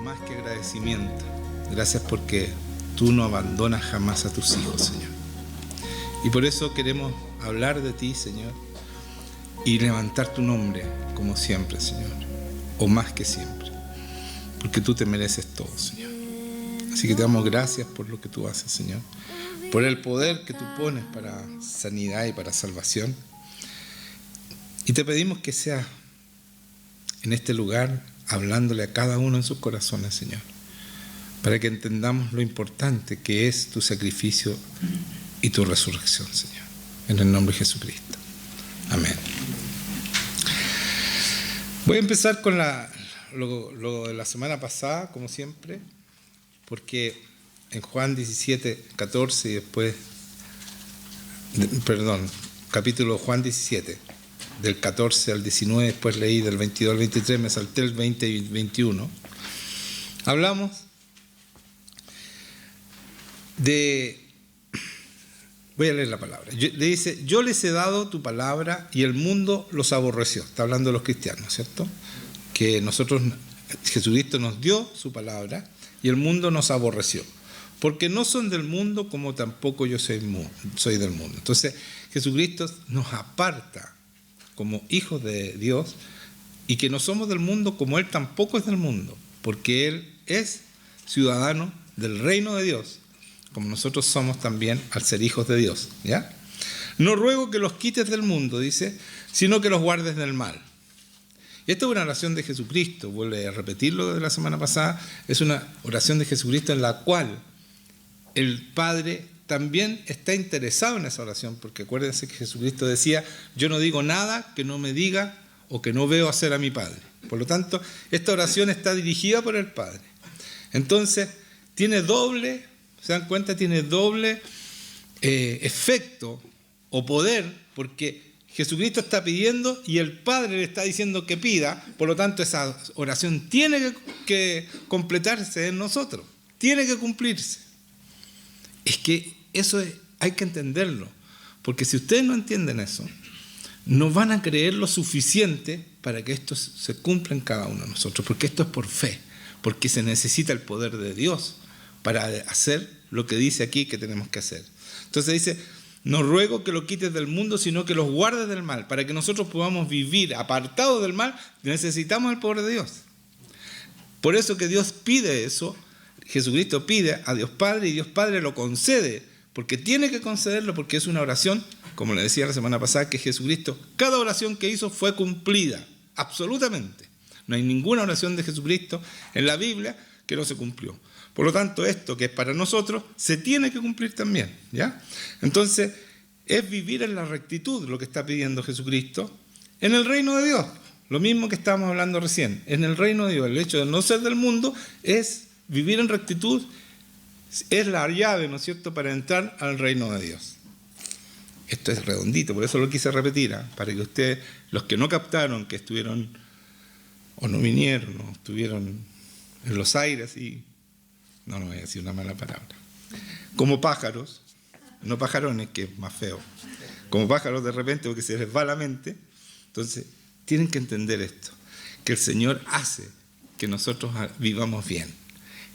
más que agradecimiento. Gracias porque tú no abandonas jamás a tus hijos, Señor. Y por eso queremos hablar de ti, Señor, y levantar tu nombre como siempre, Señor, o más que siempre, porque tú te mereces todo, Señor. Así que te damos gracias por lo que tú haces, Señor, por el poder que tú pones para sanidad y para salvación. Y te pedimos que sea en este lugar, hablándole a cada uno en sus corazones, Señor, para que entendamos lo importante que es tu sacrificio y tu resurrección, Señor. En el nombre de Jesucristo. Amén. Voy a empezar con lo de la semana pasada, como siempre, porque en Juan 17, 14 y después, capítulo Juan 17, del 14 al 19, después leí del 22 al 23, me salté el 20 y 21. Hablamos de... Voy a leer la palabra. Le dice, yo les he dado tu palabra y el mundo los aborreció. Está hablando de los cristianos, ¿cierto? Que Jesucristo nos dio su palabra y el mundo nos aborreció. Porque no son del mundo como tampoco yo soy del mundo. Entonces, Jesucristo nos aparta como hijos de Dios y que no somos del mundo como Él tampoco es del mundo. Porque Él es ciudadano del reino de Dios, como nosotros somos también al ser hijos de Dios, ¿ya? No ruego que los quites del mundo, dice, sino que los guardes del mal. Y esta es una oración de Jesucristo, vuelve a repetirlo de la semana pasada, es una oración de Jesucristo en la cual el Padre también está interesado en esa oración, porque acuérdense que Jesucristo decía, yo no digo nada que no me diga o que no veo hacer a mi Padre. Por lo tanto, esta oración está dirigida por el Padre. Entonces, tiene doble... ¿Se dan cuenta? Tiene doble efecto o poder, porque Jesucristo está pidiendo y el Padre le está diciendo que pida, por lo tanto esa oración tiene que completarse en nosotros, tiene que cumplirse. Es que eso hay que entenderlo, porque si ustedes no entienden eso, no van a creer lo suficiente para que esto se cumpla en cada uno de nosotros, porque esto es por fe, porque se necesita el poder de Dios para hacer lo que dice aquí que tenemos que hacer. Entonces dice, no ruego que lo quites del mundo, sino que los guardes del mal. Para que nosotros podamos vivir apartados del mal, necesitamos el poder de Dios. Por eso que Dios pide eso, Jesucristo pide a Dios Padre y Dios Padre lo concede, porque tiene que concederlo, porque es una oración, como le decía la semana pasada, que Jesucristo, cada oración que hizo fue cumplida, absolutamente. No hay ninguna oración de Jesucristo en la Biblia que no se cumplió. Por lo tanto, esto que es para nosotros se tiene que cumplir también, ¿ya? Entonces, es vivir en la rectitud lo que está pidiendo Jesucristo en el reino de Dios. Lo mismo que estábamos hablando recién. En el reino de Dios, el hecho de no ser del mundo es vivir en rectitud, es la llave, ¿no es cierto?, para entrar al reino de Dios. Esto es redondito, por eso lo quise repetir, para que ustedes, los que no captaron, que estuvieron o no vinieron, o estuvieron en los aires y... No voy a decir una mala palabra. Como pájaros, no pajarones, que es más feo. Como pájaros de repente, porque se les va la mente. Entonces, tienen que entender esto. Que el Señor hace que nosotros vivamos bien.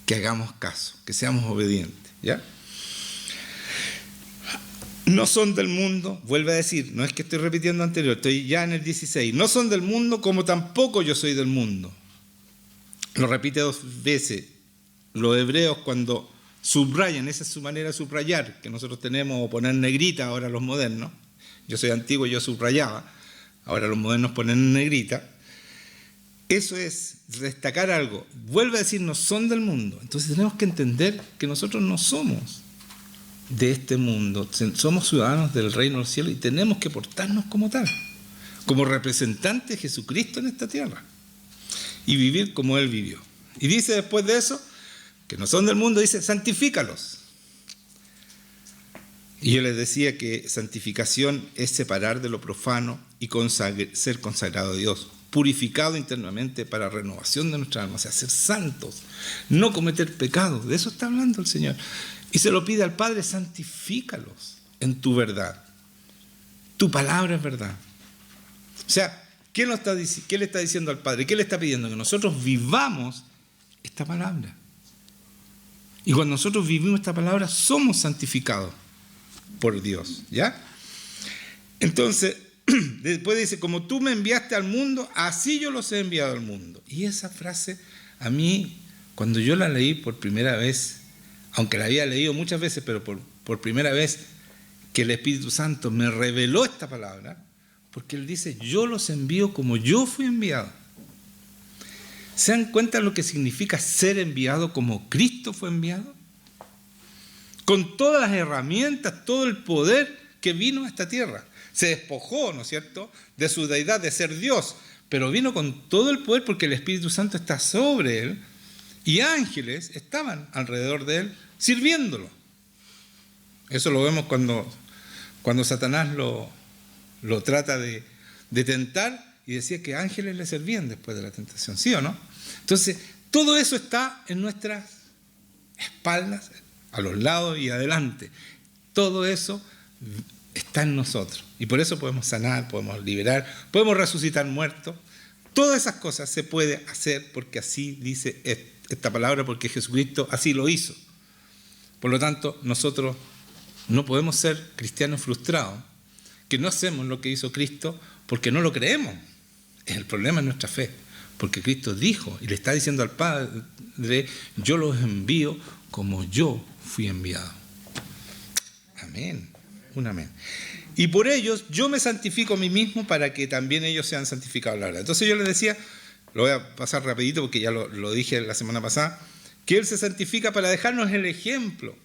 Que hagamos caso. Que seamos obedientes. ¿Ya? No son del mundo, vuelve a decir, no es que estoy repitiendo anterior, estoy ya en el 16. No son del mundo como tampoco yo soy del mundo. Lo repite 2 veces. Los hebreos cuando subrayan, esa es su manera de subrayar, que nosotros tenemos, o poner negrita ahora los modernos. Yo soy antiguo, yo subrayaba, ahora los modernos ponen negrita. Eso es destacar algo. Vuelve a decir, no son del mundo. Entonces tenemos que entender que nosotros no somos de este mundo, somos ciudadanos del reino del cielo y tenemos que portarnos como tal, como representantes de Jesucristo en esta tierra y vivir como Él vivió. Y dice después de eso, que no son del mundo, dice, santifícalos. Y yo les decía que santificación es separar de lo profano y ser consagrado a Dios, purificado internamente para renovación de nuestra alma, o sea, ser santos, no cometer pecados, de eso está hablando el Señor. Y se lo pide al Padre, santifícalos en tu verdad. Tu palabra es verdad. O sea, ¿qué le está diciendo al Padre? ¿Qué le está pidiendo? Que nosotros vivamos esta palabra. Y cuando nosotros vivimos esta palabra, somos santificados por Dios, ¿ya? Entonces, después dice, como tú me enviaste al mundo, así yo los he enviado al mundo. Y esa frase, a mí, cuando yo la leí por primera vez, aunque la había leído muchas veces, pero por primera vez que el Espíritu Santo me reveló esta palabra, porque Él dice, yo los envío como yo fui enviado. ¿Se dan cuenta lo que significa ser enviado como Cristo fue enviado? Con todas las herramientas, todo el poder que vino a esta tierra. Se despojó, ¿no es cierto?, de su deidad, de ser Dios, pero vino con todo el poder porque el Espíritu Santo está sobre Él y ángeles estaban alrededor de Él sirviéndolo. Eso lo vemos cuando Satanás lo trata de tentar y decía que ángeles le servían después de la tentación, ¿sí o no? Entonces, todo eso está en nuestras espaldas, a los lados y adelante. Todo eso está en nosotros. Y por eso podemos sanar, podemos liberar, podemos resucitar muertos. Todas esas cosas se puede hacer porque así dice esta palabra, porque Jesucristo así lo hizo. Por lo tanto, nosotros no podemos ser cristianos frustrados, que no hacemos lo que hizo Cristo porque no lo creemos. El problema es nuestra fe, porque Cristo dijo y le está diciendo al Padre, yo los envío como yo fui enviado. Amén, un amén. Y por ellos yo me santifico a mí mismo para que también ellos sean santificados a la verdad. Entonces yo les decía, lo voy a pasar rapidito porque ya lo dije la semana pasada, que Él se santifica para dejarnos el ejemplo.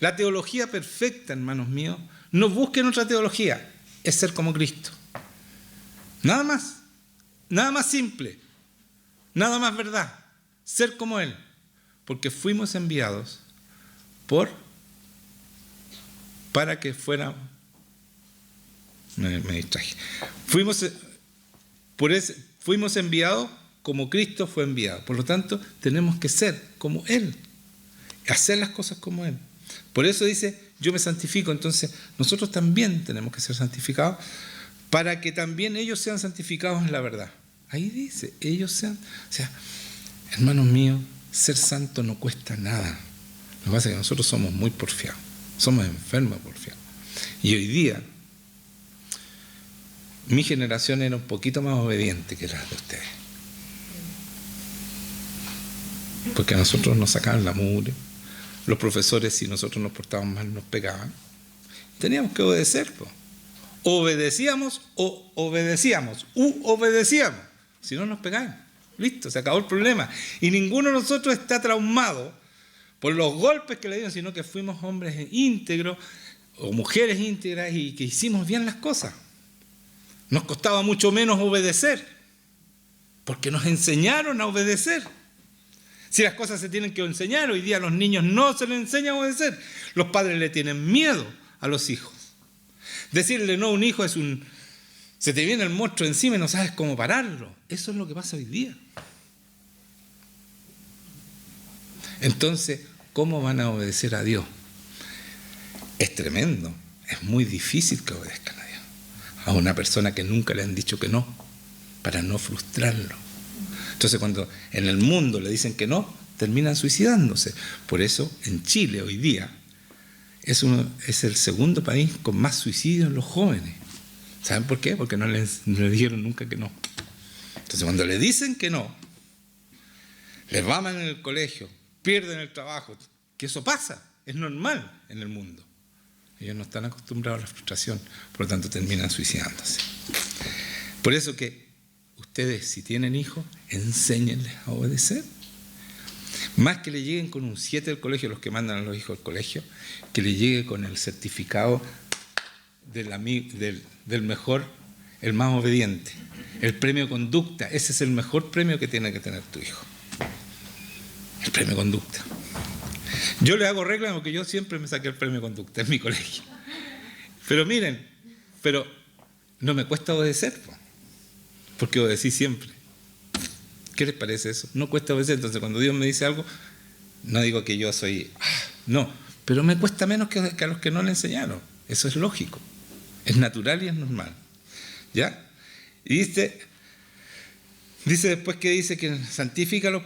La teología perfecta, hermanos míos, no busquen otra teología, es ser como Cristo. Nada más simple, nada más verdad, ser como Él, porque fuimos enviados para que fuera, me distraje, fuimos enviados como Cristo fue enviado, por lo tanto tenemos que ser como Él, hacer las cosas como Él. Por eso dice, yo me santifico, entonces nosotros también tenemos que ser santificados para que también ellos sean santificados en la verdad. Ahí dice, ellos sean, o sea, hermanos míos, ser santo no cuesta nada. Lo que pasa es que nosotros somos muy porfiados, somos enfermos porfiados. Y hoy día, mi generación era un poquito más obediente que la de ustedes. Porque a nosotros nos sacaban la mugre. Los profesores, si nosotros nos portábamos mal, nos pegaban. Teníamos que obedecer, pues. Obedecíamos o obedecíamos, obedecíamos. Si no, nos pegaban. Listo, se acabó el problema. Y ninguno de nosotros está traumado por los golpes que le dieron, sino que fuimos hombres íntegros o mujeres íntegras y que hicimos bien las cosas. Nos costaba mucho menos obedecer, porque nos enseñaron a obedecer. Si las cosas se tienen que enseñar, hoy día a los niños no se les enseña a obedecer. Los padres le tienen miedo a los hijos. Decirle no a un hijo es se te viene el monstruo encima y no sabes cómo pararlo. Eso es lo que pasa hoy día. Entonces, ¿cómo van a obedecer a Dios? Es tremendo, es muy difícil que obedezcan a Dios. A una persona que nunca le han dicho que no, para no frustrarlo. Entonces, cuando en el mundo le dicen que no, terminan suicidándose. Por eso, en Chile hoy día, es el segundo país con más suicidios en los jóvenes. ¿Saben por qué? Porque no le dijeron nunca que no. Entonces, cuando le dicen que no, les maman en el colegio, pierden el trabajo, que eso pasa, es normal en el mundo. Ellos no están acostumbrados a la frustración, por lo tanto terminan suicidándose. Por eso que ustedes, si tienen hijos, enséñenles a obedecer. Más que le lleguen con un 7 del colegio, los que mandan a los hijos al colegio, que le llegue con el certificado del mejor, el más obediente. El premio conducta, ese es el mejor premio que tiene que tener tu hijo. El premio conducta. Yo le hago regla porque yo siempre me saqué el premio conducta en mi colegio. Pero miren, no me cuesta obedecer, porque obedecí siempre. ¿Qué les parece eso? No cuesta obedecer. Entonces, cuando Dios me dice algo, no digo que yo soy... No, pero me cuesta menos que a los que no le enseñaron. Eso es lógico. Es natural y es normal. ¿Ya? Y dice, Dice después que dice que santifícalos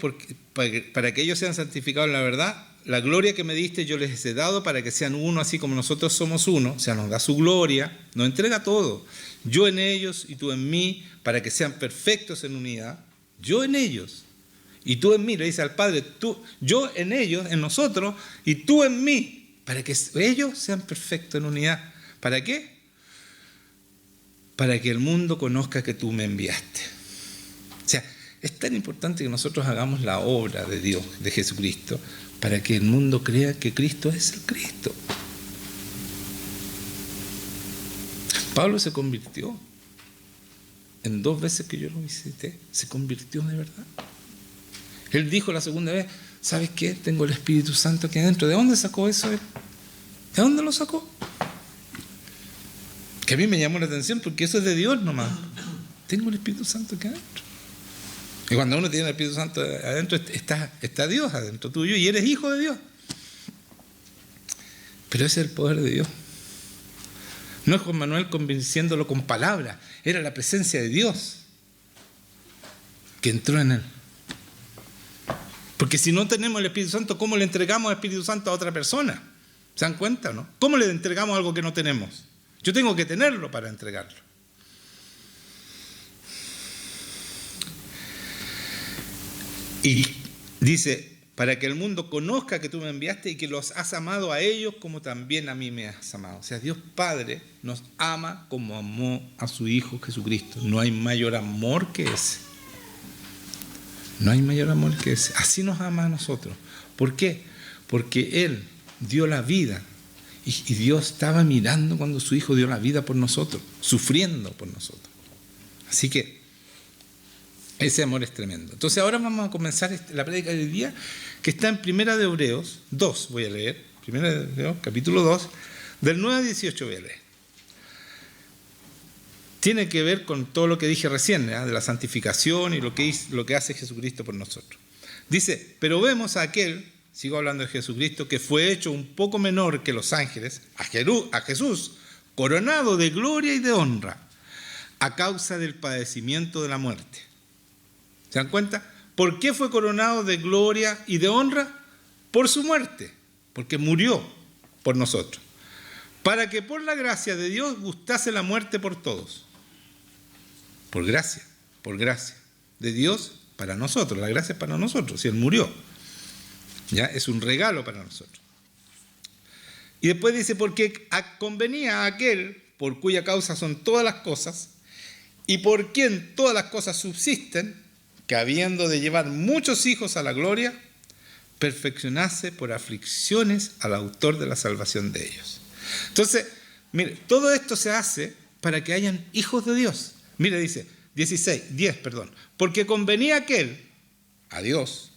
para que ellos sean santificados en la verdad. La gloria que me diste yo les he dado para que sean uno así como nosotros somos uno. O sea, nos da su gloria, nos entrega todo. Yo en ellos y tú en mí, para que sean perfectos en unidad. Yo en ellos y tú en mí. Le dice al Padre, yo en ellos, en nosotros, y tú en mí, para que ellos sean perfectos en unidad. ¿Para qué? Para que el mundo conozca que tú me enviaste. O sea, es tan importante que nosotros hagamos la obra de Dios, de Jesucristo, para que el mundo crea que Cristo es el Cristo. Pablo se convirtió en 2 veces que yo lo visité, se convirtió de verdad. Él dijo la segunda vez, ¿sabes qué? Tengo el Espíritu Santo aquí adentro. ¿De dónde sacó eso él? ¿De dónde lo sacó? Que a mí me llamó la atención porque eso es de Dios nomás. Tengo el Espíritu Santo aquí adentro. Y cuando uno tiene el Espíritu Santo adentro, está Dios adentro tuyo y eres hijo de Dios. Pero ese es el poder de Dios. No es Juan Manuel convenciéndolo con palabras, era la presencia de Dios que entró en él. Porque si no tenemos el Espíritu Santo, ¿cómo le entregamos el Espíritu Santo a otra persona? ¿Se dan cuenta, no? ¿Cómo le entregamos algo que no tenemos? Yo tengo que tenerlo para entregarlo. Y dice, para que el mundo conozca que tú me enviaste y que los has amado a ellos como también a mí me has amado. O sea, Dios Padre nos ama como amó a su Hijo Jesucristo. No hay mayor amor que ese. No hay mayor amor que ese. Así nos ama a nosotros. ¿Por qué? Porque Él dio la vida. Y Dios estaba mirando cuando su Hijo dio la vida por nosotros, sufriendo por nosotros. Así que ese amor es tremendo. Entonces ahora vamos a comenzar la prédica del día, que está en Primera de Hebreos 2, voy a leer. Primera de Hebreos, capítulo 2, del 9 al 18 voy a leer. Tiene que ver con todo lo que dije recién, de la santificación y lo que hace Jesucristo por nosotros. Dice, pero vemos a aquel, sigo hablando de Jesucristo, que fue hecho un poco menor que los ángeles, a Jesús, coronado de gloria y de honra, a causa del padecimiento de la muerte. ¿Se dan cuenta? ¿Por qué fue coronado de gloria y de honra? Por su muerte, porque murió por nosotros. Para que por la gracia de Dios gustase la muerte por todos. Por gracia de Dios para nosotros. La gracia es para nosotros, si Él murió. Ya es un regalo para nosotros. Y después dice, porque convenía a aquel por cuya causa son todas las cosas y por quien todas las cosas subsisten, que habiendo de llevar muchos hijos a la gloria, perfeccionase por aflicciones al autor de la salvación de ellos. Entonces, mire, todo esto se hace para que hayan hijos de Dios. Mire, dice 10, porque convenía aquel, a Dios,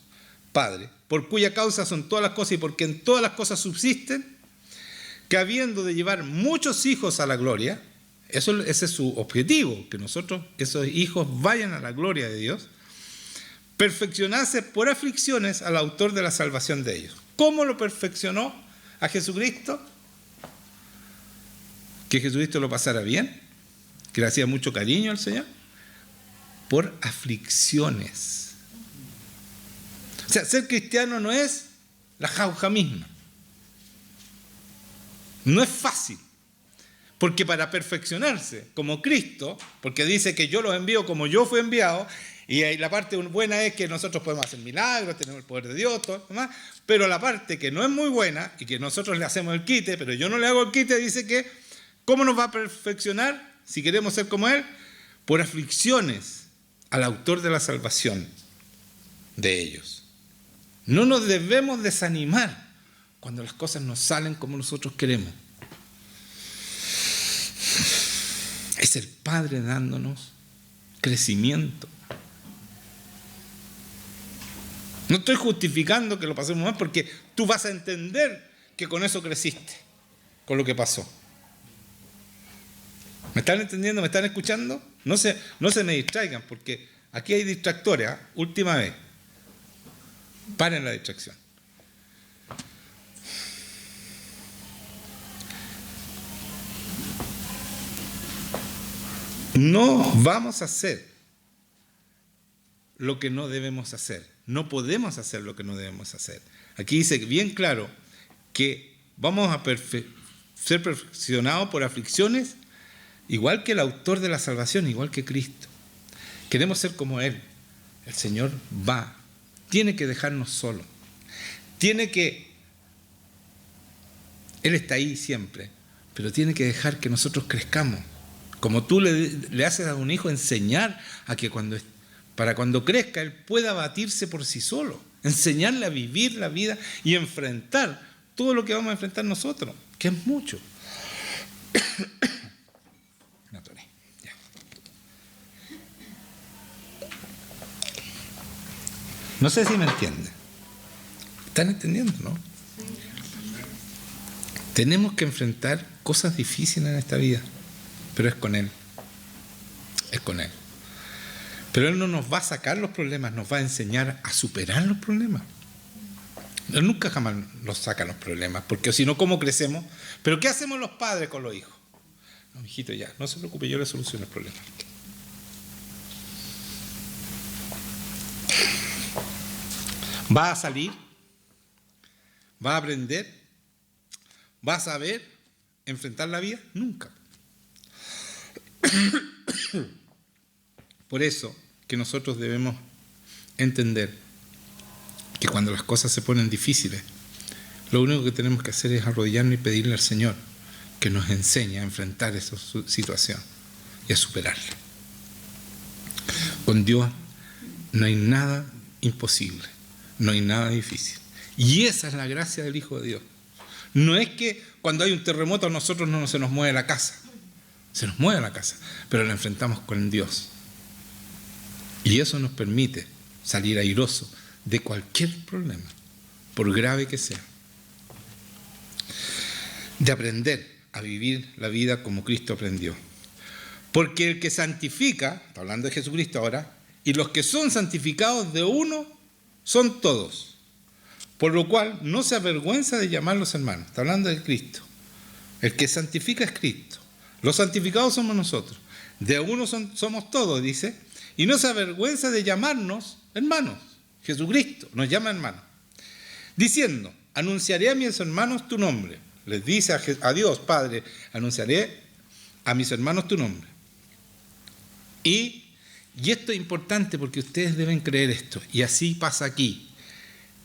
Padre, por cuya causa son todas las cosas y por quien todas las cosas subsisten, que habiendo de llevar muchos hijos a la gloria, ese es su objetivo, que nosotros, esos hijos, vayan a la gloria de Dios, perfeccionase por aflicciones al autor de la salvación de ellos. ¿Cómo lo perfeccionó a Jesucristo? Que Jesucristo lo pasara bien, que le hacía mucho cariño al Señor, por aflicciones. O sea, ser cristiano no es la jauja misma. No es fácil. Porque para perfeccionarse como Cristo, porque dice que yo los envío como yo fui enviado, y la parte buena es que nosotros podemos hacer milagros, tenemos el poder de Dios, todo demás, pero la parte que no es muy buena, y que nosotros le hacemos el quite, pero yo no le hago el quite, dice que, ¿cómo nos va a perfeccionar si queremos ser como Él? Por aflicciones al autor de la salvación de ellos. No nos debemos desanimar cuando las cosas no salen como nosotros queremos. Es el Padre dándonos crecimiento. No estoy justificando que lo pasemos mal, porque tú vas a entender que con eso creciste, con lo que pasó. ¿Me están entendiendo? ¿Me están escuchando? No se me distraigan, porque aquí hay distractores. Última vez. Paren la distracción. No vamos a ser lo que no debemos hacer. No podemos hacer lo que no debemos hacer. Aquí dice bien claro que vamos a ser perfeccionados por aflicciones, igual que el autor de la salvación, igual que Cristo. Queremos ser como Él. El Señor tiene que dejarnos solos. Él está ahí siempre, pero tiene que dejar que nosotros crezcamos. Como tú le haces a un hijo enseñar a que para cuando crezca Él pueda batirse por sí solo. Enseñarle a vivir la vida y enfrentar todo lo que vamos a enfrentar nosotros, que es mucho. No sé si me entienden. ¿Están entendiendo, no? Tenemos que enfrentar cosas difíciles en esta vida, pero es con Él. Es con Él. Pero Él no nos va a sacar los problemas, nos va a enseñar a superar los problemas. Él nunca jamás nos saca los problemas, porque si no, ¿cómo crecemos? ¿Pero qué hacemos los padres con los hijos? No, hijito, ya, no se preocupe, yo le soluciono el problema. ¿Va a salir? ¿Va a aprender? ¿Va a saber enfrentar la vida? Nunca. Por eso que nosotros debemos entender que cuando las cosas se ponen difíciles, lo único que tenemos que hacer es arrodillarnos y pedirle al Señor que nos enseñe a enfrentar esa situación y a superarla. Con Dios no hay nada imposible, no hay nada difícil. Y esa es la gracia del Hijo de Dios. No es que cuando hay un terremoto a nosotros no se nos mueve la casa. Se nos mueve la casa, pero la enfrentamos con Dios. Y eso nos permite salir airoso de cualquier problema, por grave que sea. De aprender a vivir la vida como Cristo aprendió. Porque el que santifica, está hablando de Jesucristo ahora, y los que son santificados de uno son todos. Por lo cual no se avergüenza de llamarlos hermanos. Está hablando de Cristo. El que santifica es Cristo. Los santificados somos nosotros. De uno somos todos, dice. Y no se avergüenza de llamarnos hermanos. Jesucristo nos llama hermanos. Diciendo, anunciaré a mis hermanos tu nombre. Les dice a Dios, Padre, anunciaré a mis hermanos tu nombre. Y esto es importante porque ustedes deben creer esto. Y así pasa aquí.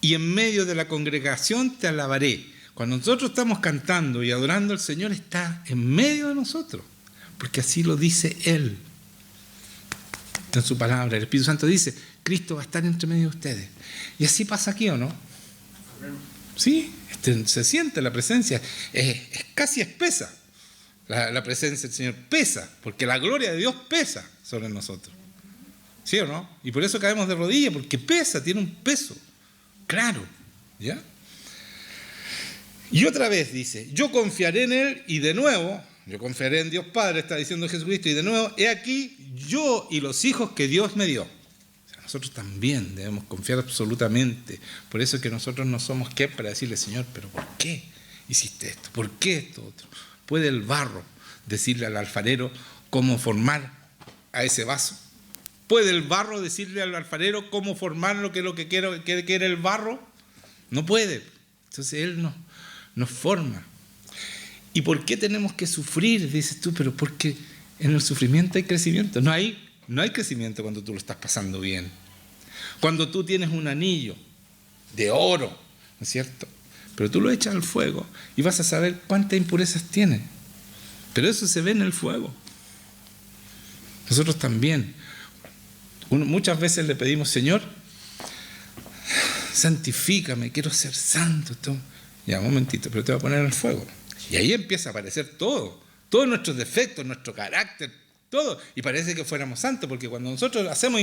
Y en medio de la congregación te alabaré. Cuando nosotros estamos cantando y adorando al Señor, está en medio de nosotros. Porque así lo dice Él. En su palabra, el Espíritu Santo dice, Cristo va a estar entre medio de ustedes. Y así pasa aquí, ¿o no? Sí, se siente la presencia. Es casi espesa. La presencia del Señor pesa, porque la gloria de Dios pesa sobre nosotros. ¿Sí o no? Y por eso caemos de rodillas, porque pesa, tiene un peso. Claro, ¿ya? Y otra vez dice, yo confiaré en Él y de nuevo, yo confiaré en Dios Padre, está diciendo Jesucristo, y de nuevo, he aquí yo y los hijos que Dios me dio. O sea, nosotros también debemos confiar absolutamente. Por eso es que nosotros no somos qué para decirle, Señor, pero ¿por qué hiciste esto? ¿Por qué esto otro? ¿Puede el barro decirle al alfarero cómo formar a ese vaso? ¿Puede el barro decirle al alfarero cómo formar lo que quiere el barro? No puede. Entonces Él nos forma. ¿Y por qué tenemos que sufrir? Dices tú, pero porque en el sufrimiento hay crecimiento. No hay crecimiento cuando tú lo estás pasando bien. Cuando tú tienes un anillo de oro, ¿no es cierto? Pero tú lo echas al fuego y vas a saber cuántas impurezas tiene. Pero eso se ve en el fuego. Nosotros también. Muchas veces le pedimos, Señor, santifícame, quiero ser santo. Ya, un momentito, pero te voy a poner en el fuego. Y ahí empieza a aparecer todos nuestros defectos, nuestro carácter, todo. Y parece que fuéramos santos, porque cuando nosotros hacemos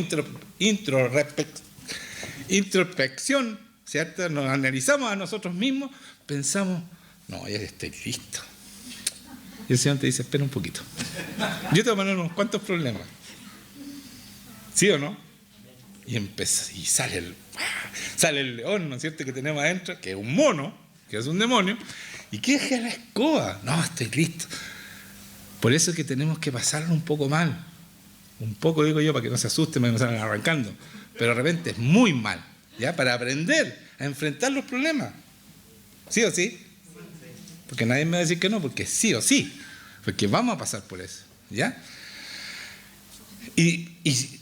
introspección, ¿cierto? Nos analizamos a nosotros mismos, pensamos, no, ya estoy listo. Y el Señor te dice, espera un poquito. Yo te voy a poner unos cuantos problemas. ¿Sí o no? Y sale el león, ¿no es cierto?, que tenemos adentro, que es un mono, que es un demonio, y que es la escoba. No, estoy listo. Por eso es que tenemos que pasarlo un poco mal. Un poco, digo yo, para que no se asusten, para que no salgan arrancando. pero de repente es muy mal, ¿ya? Para aprender a enfrentar los problemas. ¿Sí o sí? Porque nadie me va a decir que no, porque sí o sí. Porque vamos a pasar por eso, ¿ya? Y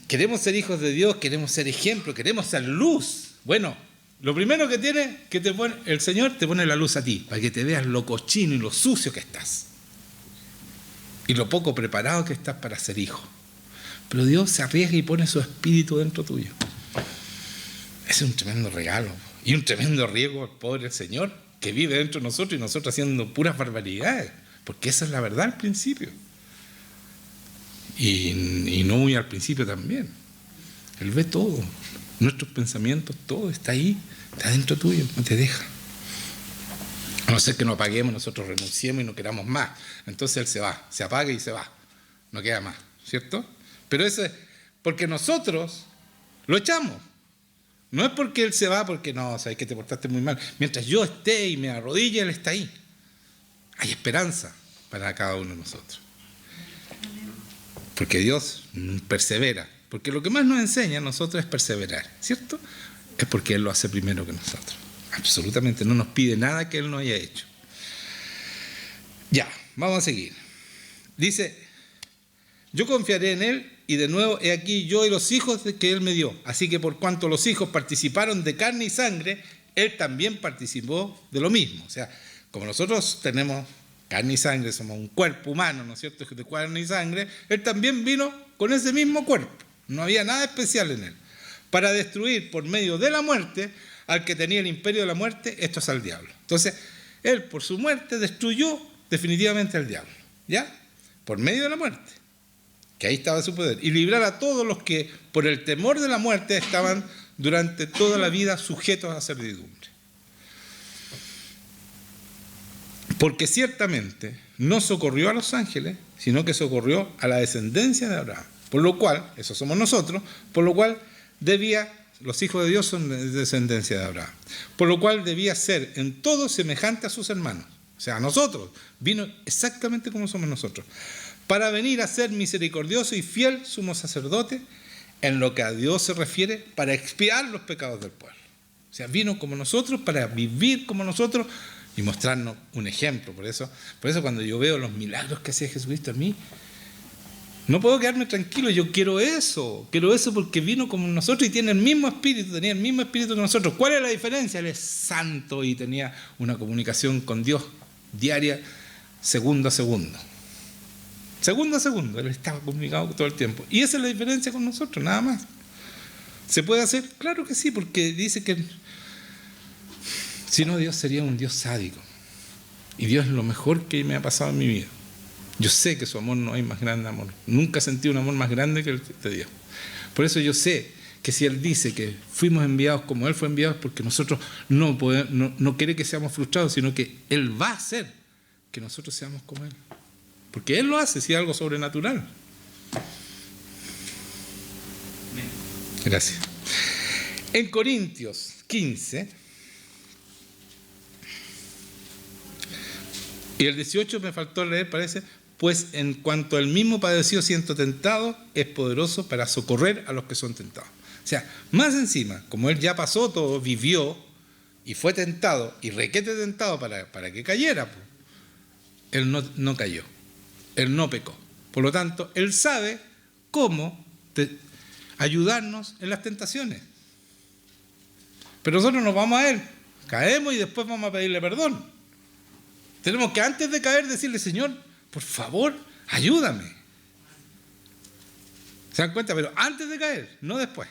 queremos ser hijos de Dios, queremos ser ejemplo, queremos ser luz. Bueno, lo primero que tiene, que te pone, el Señor te pone la luz a ti, para que te veas lo cochino y lo sucio que estás. Y lo poco preparado que estás para ser hijo. Pero Dios se arriesga y pone su espíritu dentro tuyo. Ese es un tremendo regalo. Y un tremendo riesgo al pobre Señor que vive dentro de nosotros y nosotros haciendo puras barbaridades. Porque esa es la verdad al principio. Y no muy al principio también. Él ve todo. Nuestros pensamientos, todo está ahí. Está dentro tuyo. No te deja. A no ser que nos apaguemos, nosotros renunciemos y no queramos más. Entonces Él se va. Se apaga y se va. No queda más. ¿Cierto? Pero eso es porque nosotros lo echamos. No es porque Él se va, porque no, sabes que te portaste muy mal. Mientras yo esté y me arrodille, Él está ahí. Hay esperanza para cada uno de nosotros. Porque Dios persevera. Porque lo que más nos enseña a nosotros es perseverar, ¿cierto? Es porque Él lo hace primero que nosotros. Absolutamente, no nos pide nada que Él no haya hecho. Ya, vamos a seguir. Dice, yo confiaré en Él y de nuevo he aquí yo y los hijos que Él me dio. Así que por cuanto los hijos participaron de carne y sangre, Él también participó de lo mismo. O sea, como nosotros tenemos carne y sangre, somos un cuerpo humano, ¿no es cierto?, de carne y sangre, Él también vino con ese mismo cuerpo. No había nada especial en Él. Para destruir por medio de la muerte al que tenía el imperio de la muerte, esto es al diablo. Entonces, Él por su muerte destruyó definitivamente al diablo. ¿Ya? Por medio de la muerte. Que ahí estaba su poder. Y librar a todos los que por el temor de la muerte estaban durante toda la vida sujetos a servidumbre. Porque ciertamente no socorrió a los ángeles, sino que socorrió a la descendencia de Abraham. Por lo cual, eso somos nosotros, por lo cual los hijos de Dios son de descendencia de Abraham. Por lo cual debía ser en todo semejante a sus hermanos. O sea, a nosotros. Vino exactamente como somos nosotros. Para venir a ser misericordioso y fiel sumo sacerdote en lo que a Dios se refiere, para expiar los pecados del pueblo. O sea, vino como nosotros para vivir como nosotros y mostrarnos un ejemplo. Por eso cuando yo veo los milagros que hacía Jesucristo en mí, no puedo quedarme tranquilo. Yo quiero eso porque vino como nosotros y tiene el mismo espíritu, tenía el mismo espíritu que nosotros. ¿Cuál es la diferencia? Él es santo y tenía una comunicación con Dios diaria, segundo a segundo. Segundo a segundo, Él estaba comunicado todo el tiempo. Y esa es la diferencia con nosotros, nada más. ¿Se puede hacer? Claro que sí, porque dice que si no, Dios sería un Dios sádico. Y Dios es lo mejor que me ha pasado en mi vida. Yo sé que su amor no hay más grande amor. Nunca sentí un amor más grande que el de Dios. Por eso yo sé que si Él dice que fuimos enviados como Él fue enviado, es porque nosotros no quiere que seamos frustrados, sino que Él va a hacer que nosotros seamos como Él. Porque Él lo hace, si es algo sobrenatural. Gracias. En Corintios 15, y el 18 me faltó leer, parece, pues en cuanto él mismo padeció siendo tentado, es poderoso para socorrer a los que son tentados. O sea, más encima, como Él ya pasó todo, vivió y fue tentado, y requete tentado para que cayera, pues, Él no cayó. Él no pecó. Por lo tanto, Él sabe cómo ayudarnos en las tentaciones. Pero nosotros nos vamos a Él, caemos y después vamos a pedirle perdón. Tenemos que antes de caer decirle, Señor, por favor, ayúdame. ¿Se dan cuenta? Pero antes de caer, no después.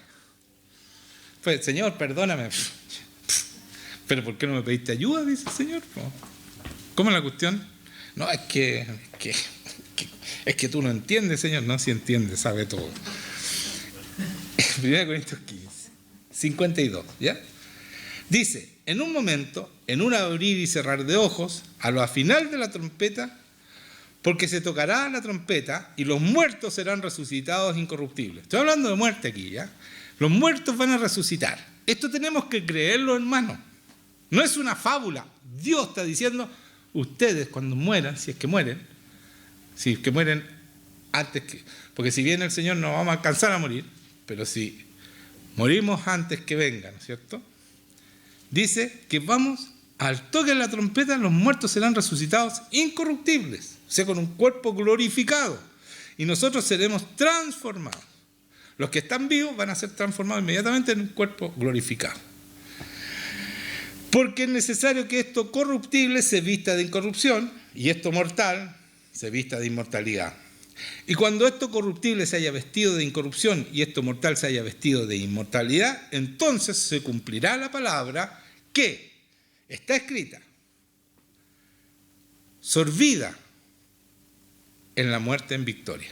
Pues, Señor, perdóname. ¿Pero por qué no me pediste ayuda? Dice el Señor. ¿Cómo es la cuestión? No, es que tú no entiendes, Señor. No, si entiendes, sabe todo. 1 Corintios 15, 52, ¿ya? Dice, en un momento, en un abrir y cerrar de ojos, a lo final de la trompeta, porque se tocará la trompeta y los muertos serán resucitados incorruptibles. Estoy hablando de muerte aquí, ¿ya? Los muertos van a resucitar. Esto tenemos que creerlo, hermano. No es una fábula. Dios está diciendo, ustedes cuando mueran, si es que mueren antes que... Porque si viene el Señor no vamos a alcanzar a morir, pero si morimos antes que venga, ¿no es cierto? Dice que vamos, al toque de la trompeta, los muertos serán resucitados incorruptibles, o sea, con un cuerpo glorificado, y nosotros seremos transformados. Los que están vivos van a ser transformados inmediatamente en un cuerpo glorificado. Porque es necesario que esto corruptible se vista de incorrupción y esto mortal se vista de inmortalidad. Y cuando esto corruptible se haya vestido de incorrupción y esto mortal se haya vestido de inmortalidad, entonces se cumplirá la palabra que está escrita, sorbida en la muerte en victoria.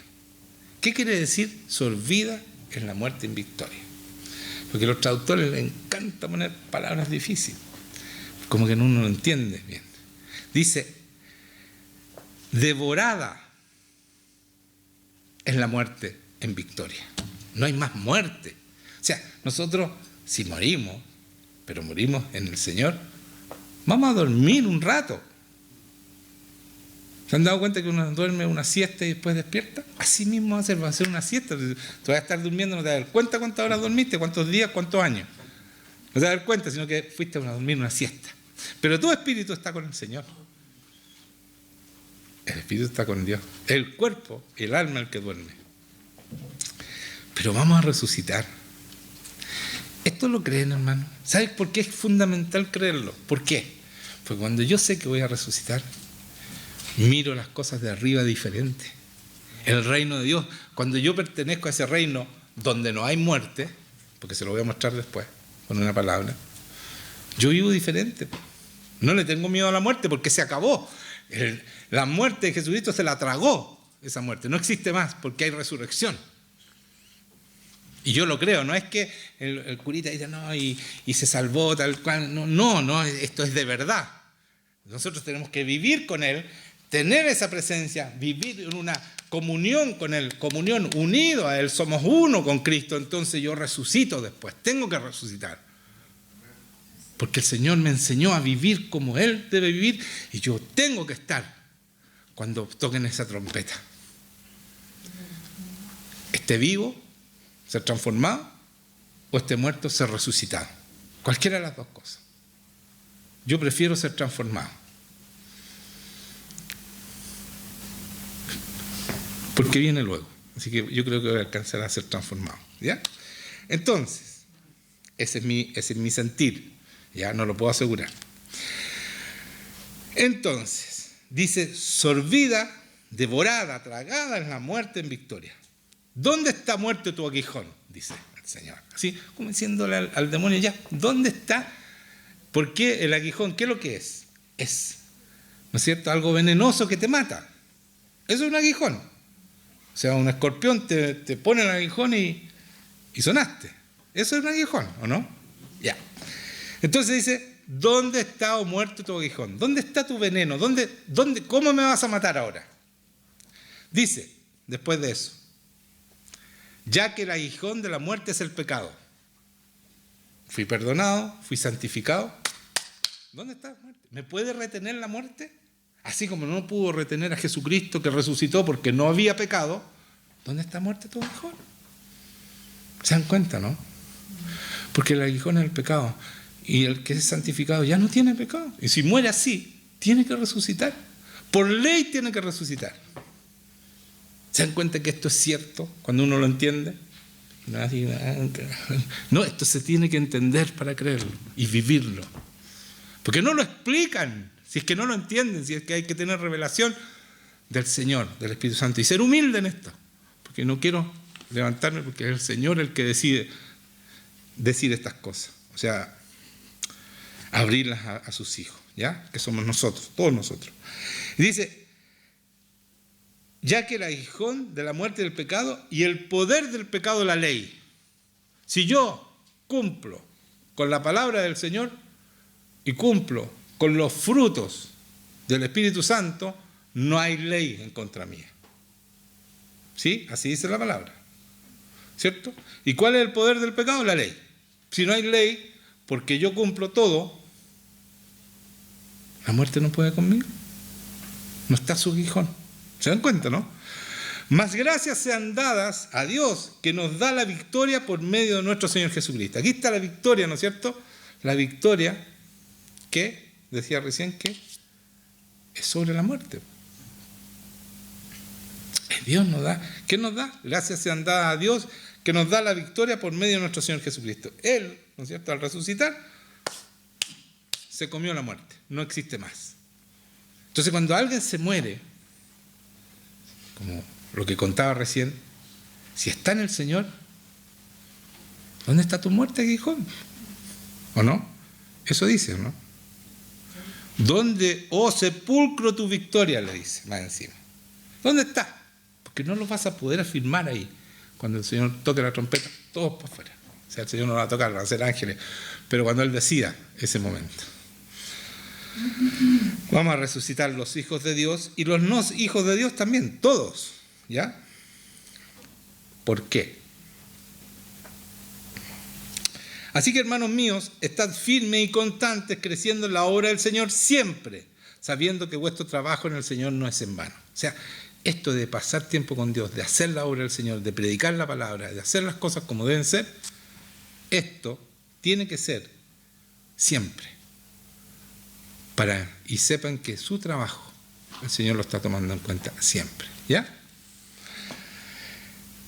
¿Qué quiere decir sorbida en la muerte en victoria? Porque a los traductores les encanta poner palabras difíciles, como que uno no lo entiende bien. Dice, devorada en la muerte en victoria. No hay más muerte. O sea, nosotros, si morimos, pero morimos en el Señor, vamos a dormir un rato. ¿Se han dado cuenta que uno duerme una siesta y después despierta? Así mismo va a hacer una siesta. Tú vas a estar durmiendo, no te vas a dar cuenta cuántas horas dormiste, cuántos días, cuántos años. No te vas a dar cuenta, sino que fuiste a dormir una siesta. Pero tu espíritu está con el Señor. El espíritu está con Dios. El cuerpo, el alma, el que duerme. Pero vamos a resucitar. ¿Esto lo creen, hermano? ¿Sabes por qué es fundamental creerlo? ¿Por qué? Porque cuando yo sé que voy a resucitar, miro las cosas de arriba diferente. El reino de Dios, cuando yo pertenezco a ese reino donde no hay muerte, porque se lo voy a mostrar después con una palabra, yo vivo diferente. No le tengo miedo a la muerte porque se acabó. La muerte de Jesucristo se la tragó, esa muerte. No existe más porque hay resurrección. Y yo lo creo, no es que el curita dice, no, y se salvó tal cual. No, esto es de verdad. Nosotros tenemos que vivir con Él, tener esa presencia, vivir en una comunión con Él, comunión unido a Él. Somos uno con Cristo, entonces yo resucito después. Tengo que resucitar. Porque el Señor me enseñó a vivir como Él debe vivir y yo tengo que estar cuando toquen esa trompeta. Esté vivo, ser transformado, o esté muerto, ser resucitado. Cualquiera de las dos cosas. Yo prefiero ser transformado. Porque viene luego. Así que yo creo que voy a alcanzar a ser transformado. ¿Ya? Entonces, ese es mi sentir. Ya no lo puedo asegurar. Entonces, dice, sorbida, devorada, tragada en la muerte en victoria. ¿Dónde está muerto tu aguijón? Dice el Señor. Así como diciéndole al demonio, ya, ¿dónde está? ¿Por qué el aguijón? ¿Qué es lo que es? Es, ¿no es cierto?, algo venenoso que te mata. Eso es un aguijón. O sea, un escorpión te pone el aguijón y sonaste. Eso es un aguijón, ¿o no? Ya. Entonces dice, ¿dónde está, oh muerto, tu aguijón? ¿Dónde está tu veneno? ¿Cómo me vas a matar ahora? Dice, después de eso, ya que el aguijón de la muerte es el pecado. Fui perdonado, fui santificado. ¿Dónde está la muerte? ¿Me puede retener la muerte? Así como no pudo retener a Jesucristo que resucitó porque no había pecado. ¿Dónde está muerte tu aguijón? ¿Se dan cuenta, no? Porque el aguijón es el pecado. Y el que es santificado ya no tiene pecado. Y si muere así, tiene que resucitar. Por ley tiene que resucitar. ¿Se dan cuenta que esto es cierto cuando uno lo entiende? No, esto se tiene que entender para creerlo y vivirlo. Porque no lo explican, si es que no lo entienden, si es que hay que tener revelación del Señor, del Espíritu Santo, y ser humilde en esto. Porque no quiero levantarme porque es el Señor el que decide decir estas cosas. O sea, abrirlas a sus hijos, ¿ya? Que somos nosotros, todos nosotros. Y dice, ya que el aguijón de la muerte del pecado y el poder del pecado la ley. Si yo cumplo con la palabra del Señor y cumplo con los frutos del Espíritu Santo, no hay ley en contra mía. ¿Sí? Así dice la palabra. ¿Cierto? ¿Y cuál es el poder del pecado? La ley. Si no hay ley, porque yo cumplo todo, la muerte no puede conmigo. No está su aguijón. ¿Se dan cuenta, no? Mas gracias sean dadas a Dios que nos da la victoria por medio de nuestro Señor Jesucristo. Aquí está la victoria, ¿no es cierto? La victoria que, decía recién, que es sobre la muerte. Dios nos da. ¿Qué nos da? Gracias sean dadas a Dios que nos da la victoria por medio de nuestro Señor Jesucristo. Él, ¿no es cierto?, al resucitar, se comió la muerte. No existe más. Entonces, cuando alguien se muere, como lo que contaba recién, si está en el Señor, ¿dónde está tu muerte, aguijón? ¿O no? Eso dice, ¿no? ¿Dónde, oh sepulcro, tu victoria? Le dice más encima. ¿Dónde está? Porque no lo vas a poder afirmar ahí. Cuando el Señor toque la trompeta, todos para afuera. O sea, el Señor no va a tocar, van a ser ángeles. Pero cuando Él decida, ese momento. Vamos a resucitar los hijos de Dios y los no hijos de Dios también, todos. ¿Ya? ¿Por qué? Así que, hermanos míos, estad firmes y constantes, creciendo en la obra del Señor siempre, sabiendo que vuestro trabajo en el Señor no es en vano. O sea, esto de pasar tiempo con Dios, de hacer la obra del Señor, de predicar la palabra, de hacer las cosas como deben ser, esto tiene que ser siempre. Y sepan que su trabajo, el Señor lo está tomando en cuenta siempre. ¿Ya?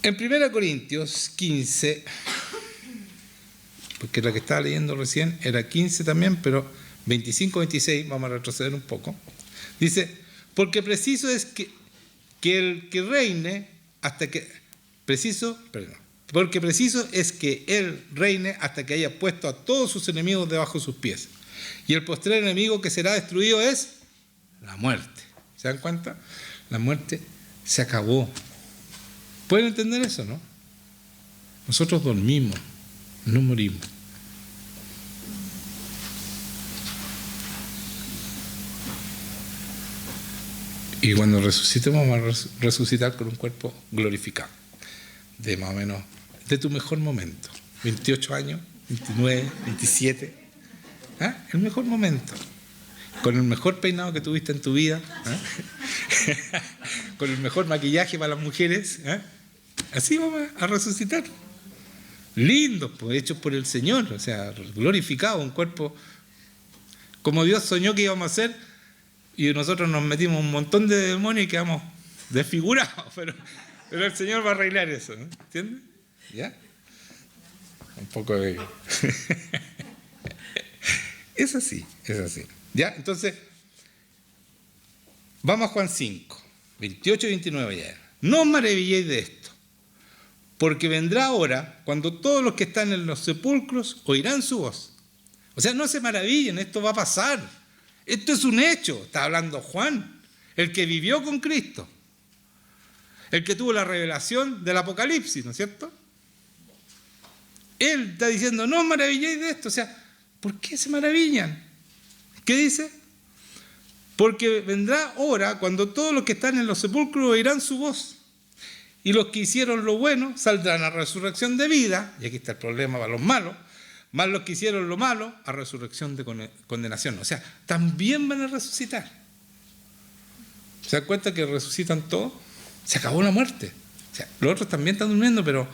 En 1 Corintios 15, porque la que estaba leyendo recién era 15 también, pero 25-26, vamos a retroceder un poco, dice, porque preciso es que el que reine hasta que, porque preciso es que Él reine hasta que haya puesto a todos sus enemigos debajo de sus pies. Y el postrer enemigo que será destruido es la muerte. ¿Se dan cuenta? La muerte se acabó. ¿Pueden entender eso, no? Nosotros dormimos, no morimos. Y cuando resucitemos, vamos a resucitar con un cuerpo glorificado. De más o menos, de tu mejor momento. 28 años, 29, 27. ¿Ah? El mejor momento. Con el mejor peinado que tuviste en tu vida. ¿Ah? Con el mejor maquillaje para las mujeres. ¿Ah? Así vamos a resucitar. Lindos, pues, hechos por el Señor. O sea, glorificado, un cuerpo como Dios soñó que íbamos a ser. Y nosotros nos metimos un montón de demonios y quedamos desfigurados. Pero el Señor va a arreglar eso, ¿no? ¿Entiendes? ¿Ya? Un poco de... Es así, es así. ¿Ya? Entonces, vamos a Juan 5, 28 y 29 ya. No os maravilléis de esto, porque vendrá hora cuando todos los que están en los sepulcros oirán su voz. O sea, no se maravillen, esto va a pasar. Esto es un hecho, está hablando Juan, el que vivió con Cristo, el que tuvo la revelación del Apocalipsis, ¿no es cierto? Él está diciendo, no os maravilléis de esto, o sea, ¿por qué se maravillan? ¿Qué dice? Porque vendrá hora cuando todos los que están en los sepulcros oirán su voz, y los que hicieron lo bueno saldrán a resurrección de vida, y aquí está el problema para los malos, más los que hicieron lo malo a resurrección de condenación. O sea, también van a resucitar. ¿Se dan cuenta que resucitan todos? Se acabó la muerte. O sea, los otros también están durmiendo, pero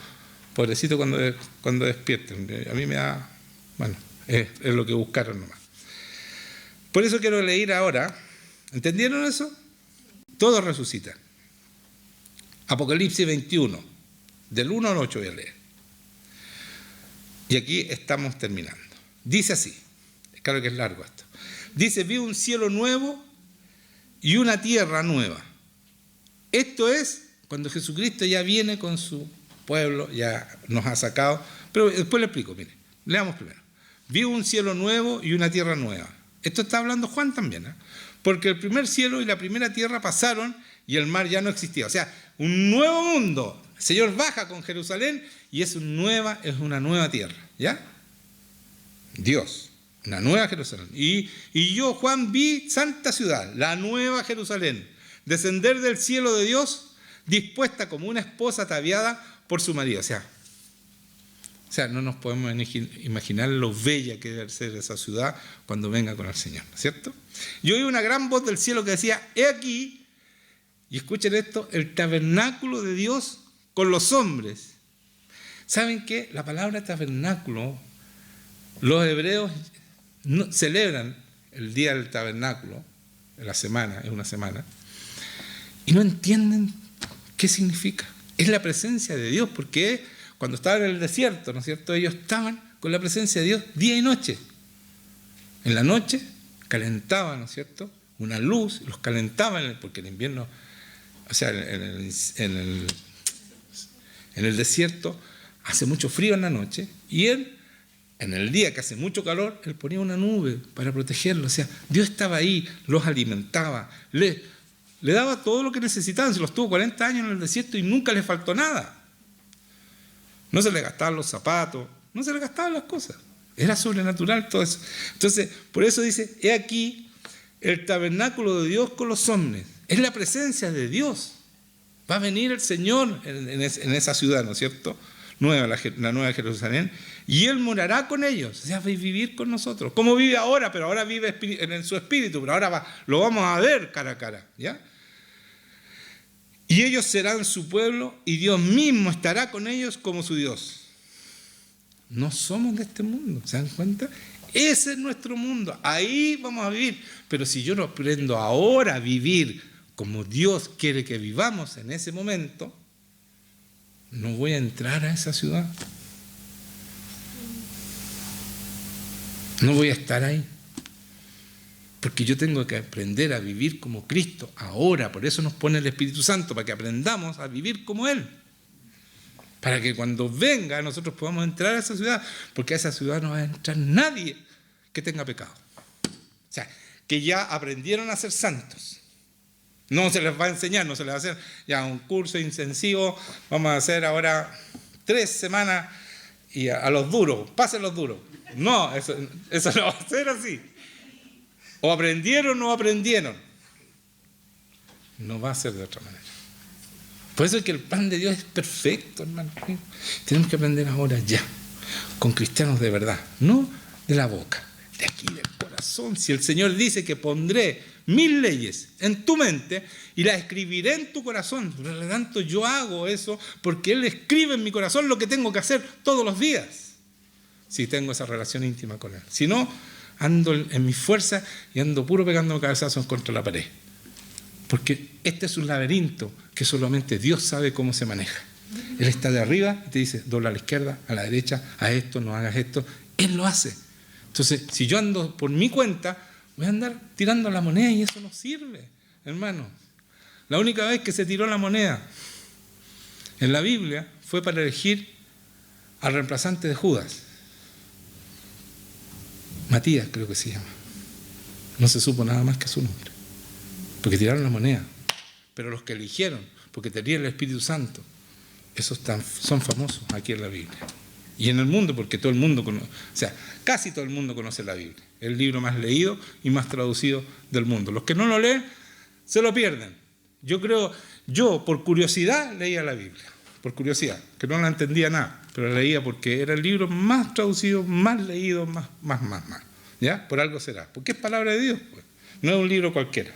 pobrecito cuando despierten. A mí me da... Bueno, es lo que buscaron nomás. Por eso quiero leer ahora. ¿Entendieron eso? Todos resucitan. Apocalipsis 21, del 1 al 8 voy a leer. Y aquí estamos terminando. Dice así, claro que es largo esto. Dice, vi un cielo nuevo y una tierra nueva. Esto es cuando Jesucristo ya viene con su pueblo, ya nos ha sacado. Pero después le explico, mire, leamos primero. Vi un cielo nuevo y una tierra nueva. Esto está hablando Juan también, ¿eh? Porque el primer cielo y la primera tierra pasaron y el mar ya no existía. O sea, un nuevo mundo. El Señor baja con Jerusalén y es una nueva tierra, ¿ya? Dios, una nueva Jerusalén. Y yo, Juan, vi santa ciudad, la nueva Jerusalén, descender del cielo de Dios, dispuesta como una esposa ataviada por su marido. O sea, no nos podemos imaginar lo bella que debe ser esa ciudad cuando venga con el Señor, ¿cierto? Yo oí una gran voz del cielo que decía, he aquí, y escuchen esto, el tabernáculo de Dios con los hombres. ¿Saben qué? La palabra tabernáculo, los hebreos celebran el día del tabernáculo, en la semana, es una semana, y no entienden qué significa. Es la presencia de Dios, porque cuando estaban en el desierto, ¿no es cierto?, ellos estaban con la presencia de Dios día y noche. En la noche calentaban, ¿no es cierto?, una luz, los calentaban, porque el invierno, o sea, en el desierto hace mucho frío en la noche, y él, en el día que hace mucho calor, él ponía una nube para protegerlos. O sea, Dios estaba ahí, los alimentaba, le daba todo lo que necesitaban. Se los tuvo 40 años en el desierto y nunca les faltó nada. No se le gastaban los zapatos, no se le gastaban las cosas. Era sobrenatural todo eso. Entonces, por eso dice, he aquí el tabernáculo de Dios con los hombres. Es la presencia de Dios. Va a venir el Señor en esa ciudad, ¿no es cierto?, la nueva Jerusalén, y Él morará con ellos, o sea, va a vivir con nosotros, como vive ahora, pero ahora vive en su espíritu, pero ahora lo vamos a ver cara a cara, ¿ya? Y ellos serán su pueblo, y Dios mismo estará con ellos como su Dios. No somos de este mundo, ¿se dan cuenta? Ese es nuestro mundo, ahí vamos a vivir, pero si yo no aprendo ahora a vivir como Dios quiere que vivamos en ese momento, no voy a entrar a esa ciudad. No voy a estar ahí. Porque yo tengo que aprender a vivir como Cristo ahora. Por eso nos pone el Espíritu Santo, para que aprendamos a vivir como Él. Para que cuando venga nosotros podamos entrar a esa ciudad. Porque a esa ciudad no va a entrar nadie que tenga pecado. O sea, que ya aprendieron a ser santos. No se les va a enseñar, no se les va a hacer ya un curso intensivo. Vamos a hacer ahora 3 semanas y a los duros, pasen los duros. No, eso no va a ser así. O aprendieron o no aprendieron. No va a ser de otra manera. Por eso es que el plan de Dios es perfecto, hermano. Tenemos que aprender ahora ya, con cristianos de verdad, no de la boca, de aquí, del corazón. Si el Señor dice que pondré 1000 leyes en tu mente y las escribiré en tu corazón, por lo tanto yo hago eso porque Él escribe en mi corazón lo que tengo que hacer todos los días, si tengo esa relación íntima con Él. Si no, ando en mis fuerzas y ando puro pegando cabezazos contra la pared, porque este es un laberinto que solamente Dios sabe cómo se maneja. Él está de arriba y te dice, dobla a la izquierda, a la derecha, a esto, no hagas esto. Él lo hace. Entonces, si yo ando por mi cuenta, voy a andar tirando la moneda y eso no sirve, hermano. La única vez que se tiró la moneda en la Biblia fue para elegir al reemplazante de Judas. Matías creo que se llama. No se supo nada más que su nombre, porque tiraron la moneda. Pero los que eligieron, porque tenían el Espíritu Santo, esos son famosos aquí en la Biblia. Y en el mundo, porque todo el mundo conoce, o sea, casi todo el mundo conoce la Biblia. El libro más leído y más traducido del mundo. Los que no lo leen, se lo pierden. Yo por curiosidad leía la Biblia. Por curiosidad, que no la entendía nada, pero la leía porque era el libro más traducido, más leído, más. ¿Ya? Por algo será. Porque es palabra de Dios, pues. No es un libro cualquiera.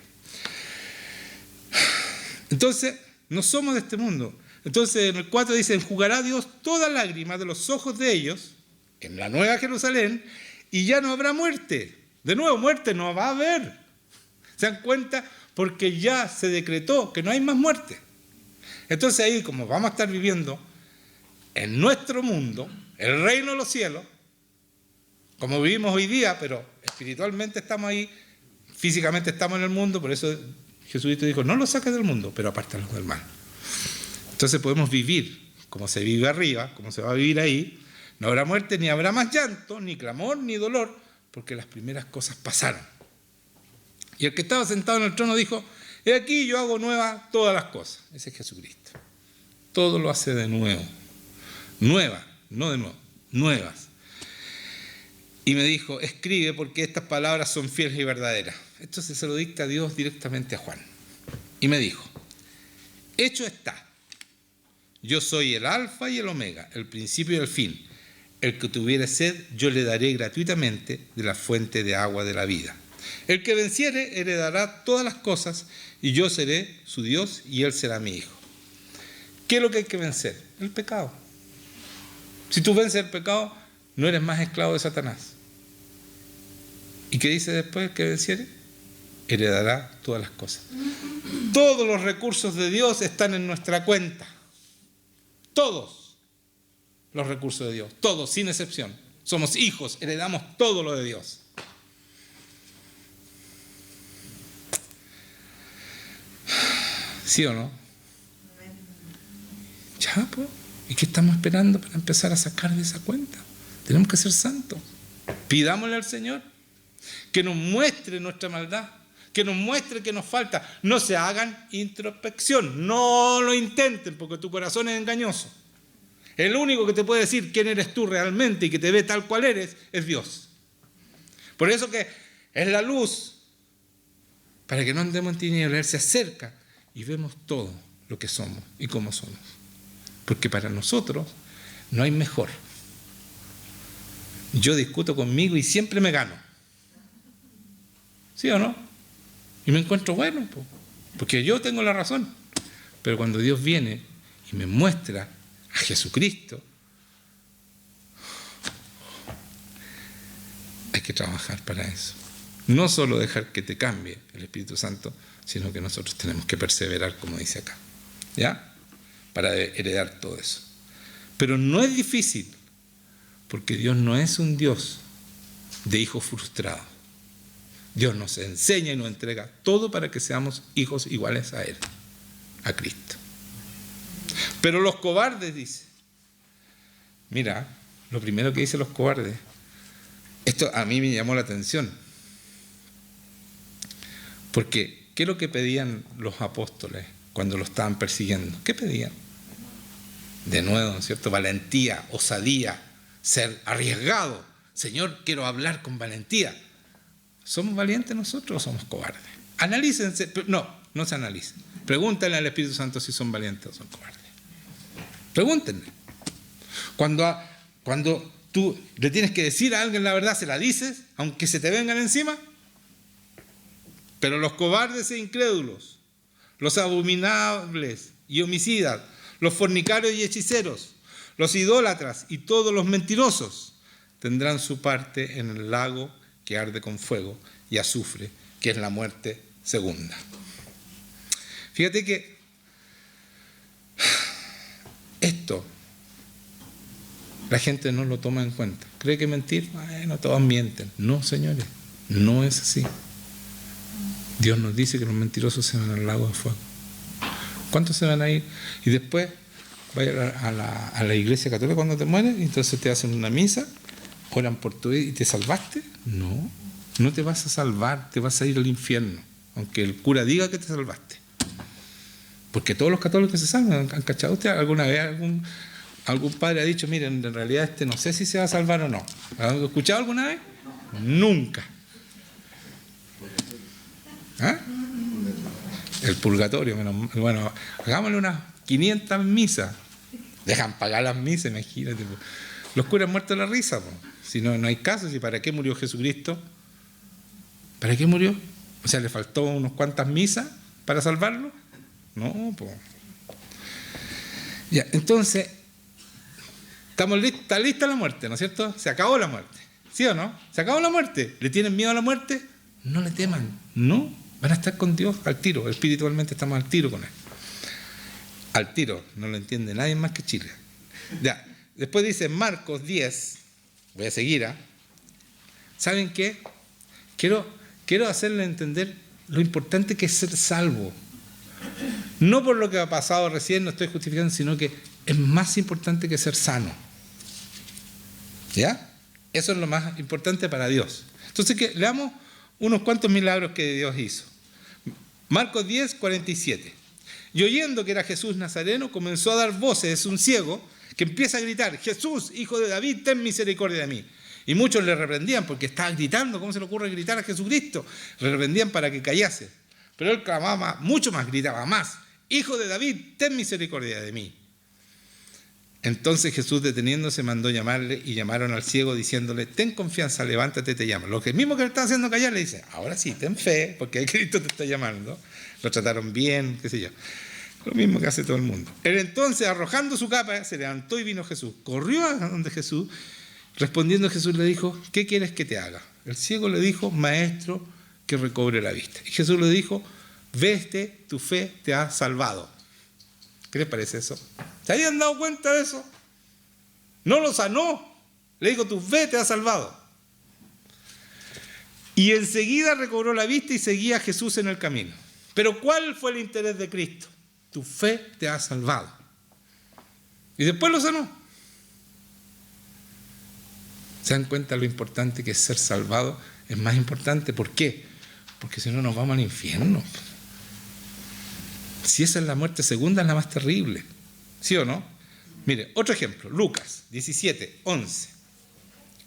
Entonces, no somos de este mundo. Entonces en el 4 dice, enjugará Dios toda lágrima de los ojos de ellos en la nueva Jerusalén y ya no habrá muerte. De nuevo, muerte no va a haber. ¿Se dan cuenta? Porque ya se decretó que no hay más muerte. Entonces ahí, como vamos a estar viviendo en nuestro mundo, el reino de los cielos, como vivimos hoy día, pero espiritualmente estamos ahí, físicamente estamos en el mundo, por eso Jesucristo dijo, no lo saques del mundo, pero apártalos del mal. Entonces podemos vivir como se vive arriba, como se va a vivir ahí. No habrá muerte, ni habrá más llanto, ni clamor, ni dolor, porque las primeras cosas pasaron. Y el que estaba sentado en el trono dijo, he aquí yo hago nuevas todas las cosas. Ese es Jesucristo. Todo lo hace de nuevo. Nuevas, no de nuevo, nuevas. Y me dijo, escribe porque estas palabras son fieles y verdaderas. Esto se lo dicta Dios directamente a Juan. Y me dijo, hecho está. Yo soy el alfa y el omega, el principio y el fin. El que tuviere sed, yo le daré gratuitamente de la fuente de agua de la vida. El que venciere heredará todas las cosas, y yo seré su Dios y él será mi hijo. ¿Qué es lo que hay que vencer? El pecado. Si tú vences el pecado, no eres más esclavo de Satanás. ¿Y qué dice después el que venciere? Heredará todas las cosas. Todos los recursos de Dios están en nuestra cuenta. Todos los recursos de Dios. Todos, sin excepción. Somos hijos, heredamos todo lo de Dios. ¿Sí o no? Ya, pues. ¿Y qué estamos esperando para empezar a sacar de esa cuenta? Tenemos que ser santos. Pidámosle al Señor que nos muestre nuestra maldad, que nos muestre que nos falta. No se hagan introspección, no lo intenten porque tu corazón es engañoso. El único que te puede decir quién eres tú realmente y que te ve tal cual eres es Dios. Por eso que es la luz, para que no andemos en tinieblas. Él se acerca y vemos todo lo que somos y cómo somos. Porque para nosotros no hay mejor. Yo discuto conmigo y siempre me gano. ¿Sí o no? Y me encuentro bueno, porque yo tengo la razón. Pero cuando Dios viene y me muestra a Jesucristo, hay que trabajar para eso. No solo dejar que te cambie el Espíritu Santo, sino que nosotros tenemos que perseverar, como dice acá, ¿ya? Para heredar todo eso. Pero no es difícil, porque Dios no es un Dios de hijos frustrados. Dios nos enseña y nos entrega todo para que seamos hijos iguales a Él, a Cristo. Pero los cobardes, dice, mira, lo primero que dicen los cobardes, esto a mí me llamó la atención, porque ¿qué es lo que pedían los apóstoles cuando lo estaban persiguiendo? ¿Qué pedían? De nuevo, ¿no es cierto? Valentía, osadía, ser arriesgado. Señor, quiero hablar con valentía. ¿Somos valientes nosotros o somos cobardes? Analícense. No se analicen. Pregúntenle al Espíritu Santo si son valientes o son cobardes. Pregúntenle. Cuando tú le tienes que decir a alguien la verdad, ¿se la dices? Aunque se te vengan encima. Pero los cobardes e incrédulos, los abominables y homicidas, los fornicarios y hechiceros, los idólatras y todos los mentirosos tendrán su parte en el lago que arde con fuego y azufre, que es la muerte segunda. Fíjate que esto la gente no lo toma en cuenta. ¿Cree que mentir? Bueno, todos mienten. No, señores, no es así. Dios nos dice que los mentirosos se van al lago de fuego. ¿Cuántos se van a ir? Y después vaya a la iglesia católica cuando te mueres, y entonces te hacen una misa, oran por tu vida y te salvaste. No, no te vas a salvar, te vas a ir al infierno, aunque el cura diga que te salvaste. Porque todos los católicos se salvan. ¿Han cachado usted alguna vez? Algún padre ha dicho, miren, en realidad no sé si se va a salvar o no. ¿Han escuchado alguna vez? Nunca. ¿Ah? El purgatorio. Bueno, hagámosle unas 500 misas. Dejan pagar las misas, imagínate. Los curas muertos de la risa. Si no hay caso, ¿y para qué murió Jesucristo? ¿Para qué murió? O sea, ¿le faltó unas cuantas misas para salvarlo? No, pues. Ya, entonces, está lista la muerte, ¿no es cierto? Se acabó la muerte. ¿Sí o no? Se acabó la muerte. ¿Le tienen miedo a la muerte? No le teman. No, van a estar con Dios al tiro. Espiritualmente estamos al tiro con Él. Al tiro. No lo entiende nadie más que Chile. Ya. Después dice Marcos 10. Voy a seguir. ¿Saben qué? Quiero hacerle entender lo importante que es ser salvo. No por lo que ha pasado recién, no estoy justificando, sino que es más importante que ser sano. ¿Ya? Eso es lo más importante para Dios. Entonces, leamos unos cuantos milagros que Dios hizo. Marcos 10, 47. Y oyendo que era Jesús Nazareno, comenzó a dar voces. Es un ciego que empieza a gritar: Jesús, hijo de David, ten misericordia de mí. Y muchos le reprendían porque estaba gritando. ¿Cómo se le ocurre gritar a Jesucristo? Le reprendían para que callase. Pero él clamaba mucho más, gritaba más: Hijo de David, ten misericordia de mí. Entonces Jesús, deteniéndose, mandó llamarle, y llamaron al ciego diciéndole: ten confianza, levántate, te llama. Lo que mismo que le estaba haciendo callar, le dice: ahora sí, ten fe, porque Cristo te está llamando. Lo trataron bien, qué sé yo. Lo mismo que hace todo el mundo. Él entonces, arrojando su capa, se levantó y vino Jesús. Corrió a donde Jesús. Respondiendo Jesús le dijo: ¿qué quieres que te haga? El ciego le dijo: maestro, que recobre la vista. Y Jesús le dijo: vete, tu fe te ha salvado. ¿Qué les parece eso? ¿Se habían dado cuenta de eso? No lo sanó. Le dijo: tu fe te ha salvado. Y enseguida recobró la vista y seguía a Jesús en el camino. Pero ¿cuál fue el interés de Cristo? Tu fe te ha salvado. Y después lo sanó. ¿Se dan cuenta lo importante que es ser salvado? Es más importante. ¿Por qué? Porque si no nos vamos al infierno. Si esa es la muerte segunda, es la más terrible. ¿Sí o no? Mire, otro ejemplo. Lucas 17, 11.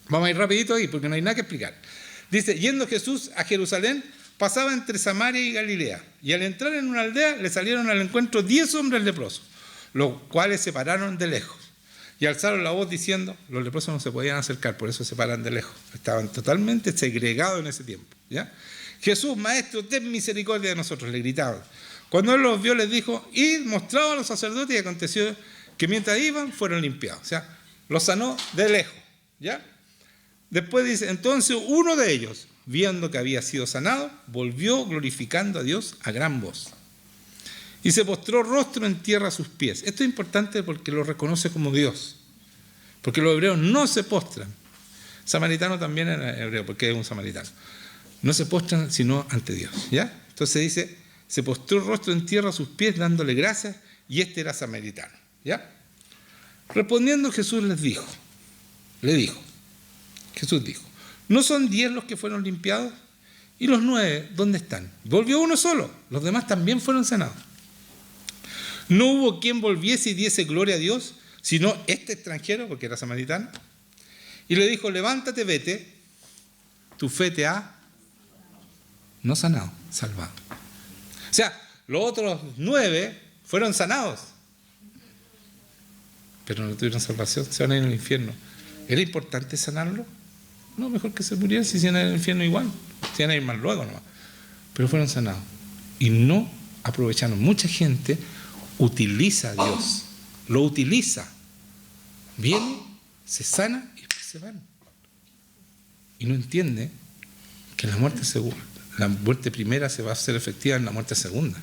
Vamos a ir rapidito ahí porque no hay nada que explicar. Dice: yendo Jesús a Jerusalén, pasaba entre Samaria y Galilea. Y al entrar en una aldea, le salieron al encuentro 10 hombres leprosos, los cuales se pararon de lejos. Y alzaron la voz diciendo: los leprosos no se podían acercar, por eso se paran de lejos. Estaban totalmente segregados en ese tiempo. ¿Ya? Jesús, maestro, ten misericordia de nosotros, le gritaban. Cuando él los vio, les dijo: id, mostrado a los sacerdotes, y aconteció que mientras iban, fueron limpiados. O sea, los sanó de lejos. ¿Ya? Después dice: entonces uno de ellos, viendo que había sido sanado, volvió glorificando a Dios a gran voz. Y se postró rostro en tierra a sus pies. Esto es importante porque lo reconoce como Dios. Porque los hebreos no se postran. Samaritano también era hebreo, porque es un samaritano. No se postran sino ante Dios. ¿Ya? Entonces dice: se postró rostro en tierra a sus pies, dándole gracias, y este era samaritano. ¿Ya? Respondiendo Jesús Jesús dijo: ¿no son 10 los que fueron limpiados? ¿Y los 9 dónde están? Volvió uno solo, los demás también fueron sanados. No hubo quien volviese y diese gloria a Dios, sino este extranjero, porque era samaritano. Y le dijo: levántate, vete, tu fe te ha no sanado, salvado. O sea, los otros 9 fueron sanados, pero no tuvieron salvación, se van a ir al infierno. ¿Era importante sanarlo? No, mejor que se murieran, si se van al infierno igual, se van a ir más luego nomás. Pero fueron sanados y no aprovecharon. Mucha gente utiliza a Dios, lo utiliza, viene, se sana y después se van. Y no entiende que la muerte primera se va a hacer efectiva en la muerte segunda.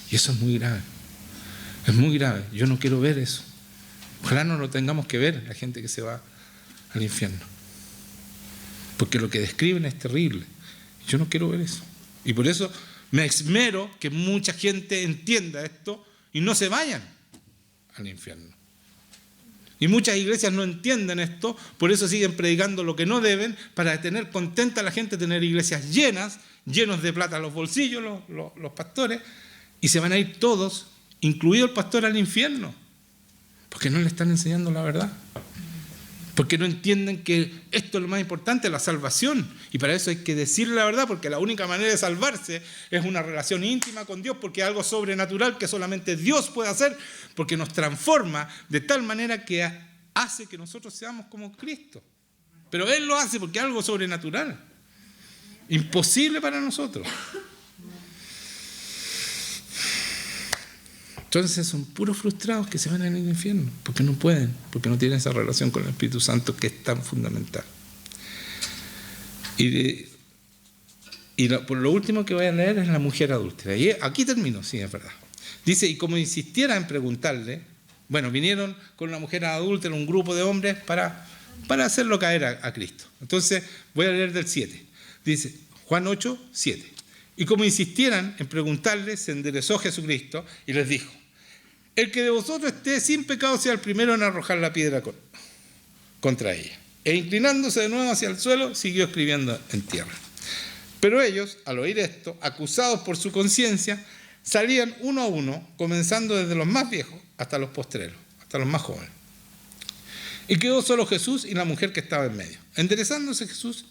Y eso es muy grave. Es muy grave. Yo no quiero ver eso. Ojalá no lo tengamos que ver, la gente que se va al infierno. Porque lo que describen es terrible. Yo no quiero ver eso. Y por eso me esmero que mucha gente entienda esto y no se vayan al infierno. Y muchas iglesias no entienden esto, por eso siguen predicando lo que no deben, para tener contenta a la gente, tener iglesias llenos de plata en los bolsillos, los pastores, y se van a ir todos, incluido el pastor, al infierno, porque no le están enseñando la verdad. Porque no entienden que esto es lo más importante, la salvación. Y para eso hay que decirle la verdad, porque la única manera de salvarse es una relación íntima con Dios, porque es algo sobrenatural que solamente Dios puede hacer, porque nos transforma de tal manera que hace que nosotros seamos como Cristo. Pero Él lo hace porque es algo sobrenatural, imposible para nosotros. Entonces son puros frustrados que se van al infierno, porque no pueden, porque no tienen esa relación con el Espíritu Santo que es tan fundamental. Por lo último que voy a leer es la mujer adúltera. Y aquí termino, sí, es verdad. Dice: y como insistiera en preguntarle, bueno, vinieron con una mujer adúltera, un grupo de hombres, para hacerlo caer a Cristo. Entonces voy a leer del 7. Dice, Juan 8, 7. Y como insistieran en preguntarle, se enderezó Jesucristo y les dijo: el que de vosotros esté sin pecado sea el primero en arrojar la piedra contra ella. E inclinándose de nuevo hacia el suelo, siguió escribiendo en tierra. Pero ellos, al oír esto, acusados por su conciencia, salían uno a uno, comenzando desde los más viejos hasta los postreros, hasta los más jóvenes. Y quedó solo Jesús y la mujer que estaba en medio. Enderezándose Jesús,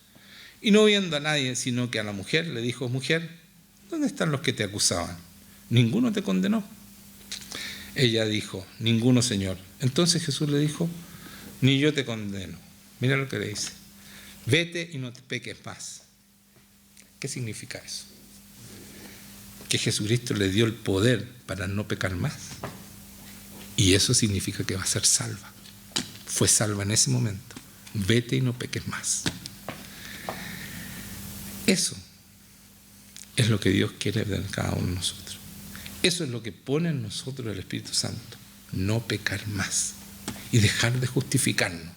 y no viendo a nadie, sino que a la mujer, le dijo: mujer, ¿dónde están los que te acusaban? ¿Ninguno te condenó? Ella dijo, ninguno, Señor. Entonces Jesús le dijo, ni yo te condeno. Mira lo que le dice. Vete y no te peques más. ¿Qué significa eso? Que Jesucristo le dio el poder para no pecar más. Y eso significa que va a ser salva. Fue salva en ese momento. Vete y no peques más. Eso es lo que Dios quiere de cada uno de nosotros. Eso es lo que pone en nosotros el Espíritu Santo. No pecar más. Y dejar de justificarnos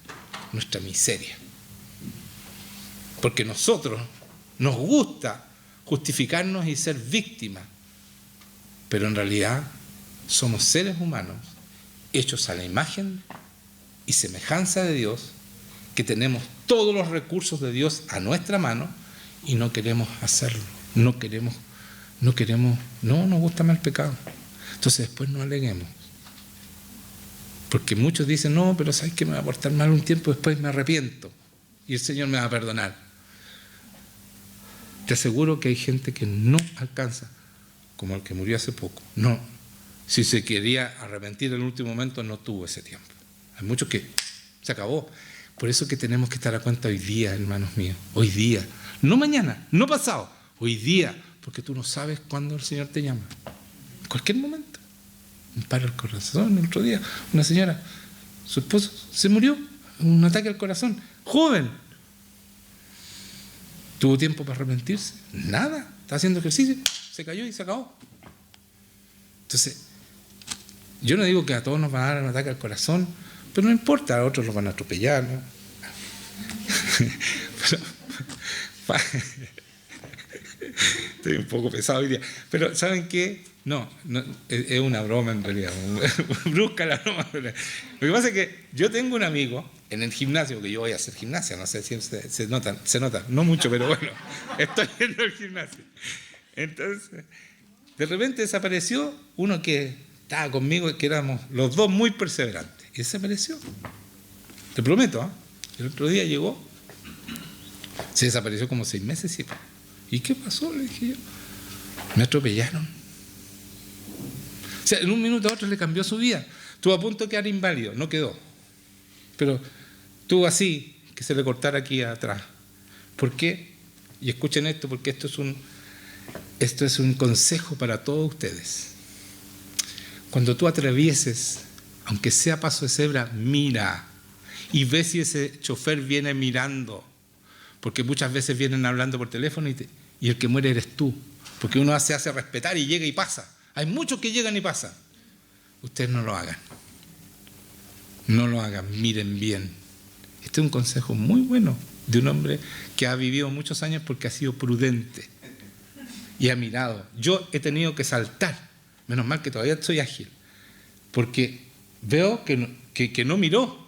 nuestra miseria. Porque nosotros nos gusta justificarnos y ser víctimas. Pero en realidad somos seres humanos hechos a la imagen y semejanza de Dios, que tenemos todos los recursos de Dios a nuestra mano y no queremos hacerlo. No nos gusta más el pecado. Entonces después no aleguemos. Porque muchos dicen, no, pero ¿sabes que me va a portar mal un tiempo? Después me arrepiento y el Señor me va a perdonar. Te aseguro que hay gente que no alcanza, como el que murió hace poco. No, si se quería arrepentir en el último momento, no tuvo ese tiempo. Hay muchos que se acabó. Por eso que tenemos que estar a cuenta hoy día, hermanos míos. Hoy día. No mañana, no pasado. Hoy día. Porque tú no sabes cuándo el Señor te llama. En cualquier momento. Un paro al corazón. El otro día, una señora, su esposo se murió. Un ataque al corazón. Joven. ¿Tuvo tiempo para arrepentirse? Nada. Está haciendo ejercicio. Se cayó y se acabó. Entonces, yo no digo que a todos nos van a dar un ataque al corazón, pero no importa, a otros los van a atropellar, ¿no? Estoy un poco pesado hoy día. Pero, ¿saben qué? No, es una broma en realidad. Brusca la broma. Lo que pasa es que yo tengo un amigo en el gimnasio, que yo voy a hacer gimnasia, no sé si se nota, no mucho, pero bueno, estoy yendo al gimnasio. Entonces, de repente desapareció uno que estaba conmigo, que éramos los dos muy perseverantes, y desapareció. Te prometo, ¿eh? El otro día llegó, se desapareció como 6 meses, ¿sí? ¿Y qué pasó? Le dije yo. Me atropellaron. O sea, en un minuto a otro le cambió su vida. Estuvo a punto de quedar inválido, no quedó. Pero estuvo así, que se le cortara aquí atrás. ¿Por qué? Y escuchen esto, porque esto es un consejo para todos ustedes. Cuando tú atravieses, aunque sea paso de cebra, mira y ve si ese chofer viene mirando. Porque muchas veces vienen hablando por teléfono y el que muere eres tú. Porque uno se hace respetar y llega y pasa. Hay muchos que llegan y pasan. Ustedes no lo hagan. No lo hagan, miren bien. Este es un consejo muy bueno de un hombre que ha vivido muchos años porque ha sido prudente y ha mirado. Yo he tenido que saltar, menos mal que todavía estoy ágil, porque veo que no miró,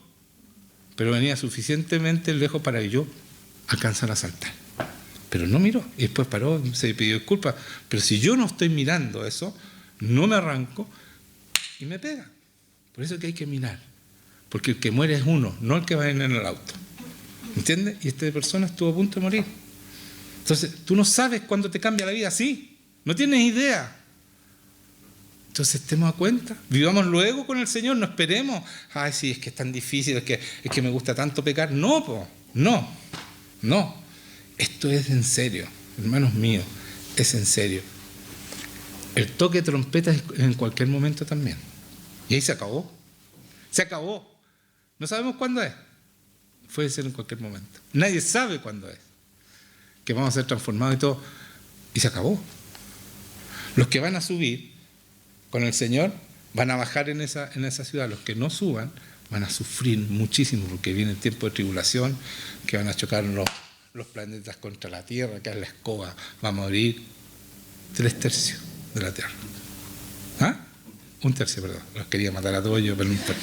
pero venía suficientemente lejos para que yo alcanzara a saltar. Pero no miró, y después paró, se pidió disculpas. Pero si yo no estoy mirando eso, no me arranco y me pega. Por eso es que hay que mirar. Porque el que muere es uno, no el que va en el auto. ¿Entiendes? Y esta persona estuvo a punto de morir. Entonces, tú no sabes cuándo te cambia la vida así. No tienes idea. Entonces, estemos a cuenta. Vivamos luego con el Señor, no esperemos. Ay, sí, es que es tan difícil, es que me gusta tanto pecar. No, no. Esto es en serio, hermanos míos, es en serio. El toque de trompeta es en cualquier momento también. Y ahí se acabó. Se acabó. No sabemos cuándo es. Puede ser en cualquier momento. Nadie sabe cuándo es. Que vamos a ser transformados y todo. Y se acabó. Los que van a subir con el Señor van a bajar en esa ciudad. Los que no suban van a sufrir muchísimo porque viene el tiempo de tribulación, que van a chocar los planetas contra la Tierra, que es la escoba. Va a morir 3/3 de la Tierra. ¿Ah? 1/3, perdón. Los quería matar a todos yo, pero 1/3.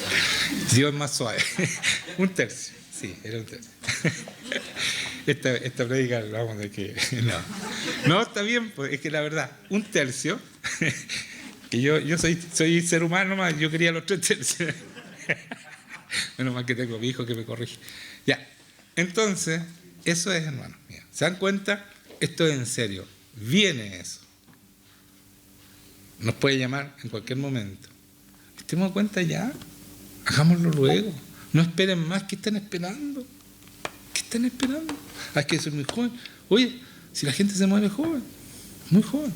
Dios es más suave. 1/3. Sí, era 1/3. Esta prédica hablamos de que... No, está bien, pues, es que la verdad, 1/3, que yo soy ser humano más, yo quería los 3/3. Menos mal que tengo a mi hijo que me corrige. Ya, entonces, eso es, hermanos míos. ¿Se dan cuenta? Esto es en serio. Viene eso. Nos puede llamar en cualquier momento. Estemos cuenta ya. Hagámoslo luego. No esperen más. ¿Qué están esperando? ¿Qué están esperando? Es que soy muy joven. Oye, si la gente se muere joven, muy joven.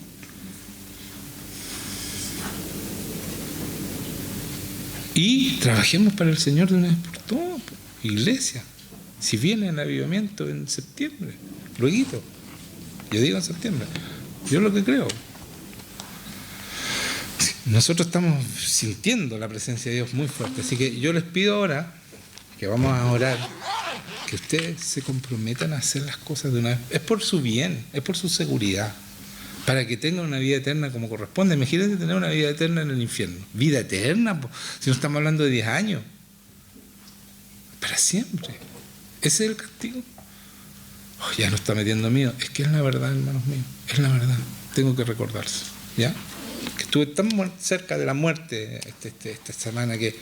Y trabajemos para el Señor de una vez por todas, iglesia. Si viene el avivamiento en septiembre, luego, yo digo en septiembre, yo lo que creo. Nosotros estamos sintiendo la presencia de Dios muy fuerte, así que yo les pido ahora que vamos a orar, que ustedes se comprometan a hacer las cosas de una vez. Es por su bien, es por su seguridad, para que tengan una vida eterna como corresponde. Imagínense tener una vida eterna en el infierno. Vida eterna, si no estamos hablando de 10 años, para siempre. Ese es el castigo. Oh, ya no está metiendo miedo. Es que es la verdad, hermanos míos, es la verdad. Tengo que recordarse, ¿ya? Que estuve tan cerca de la muerte esta semana que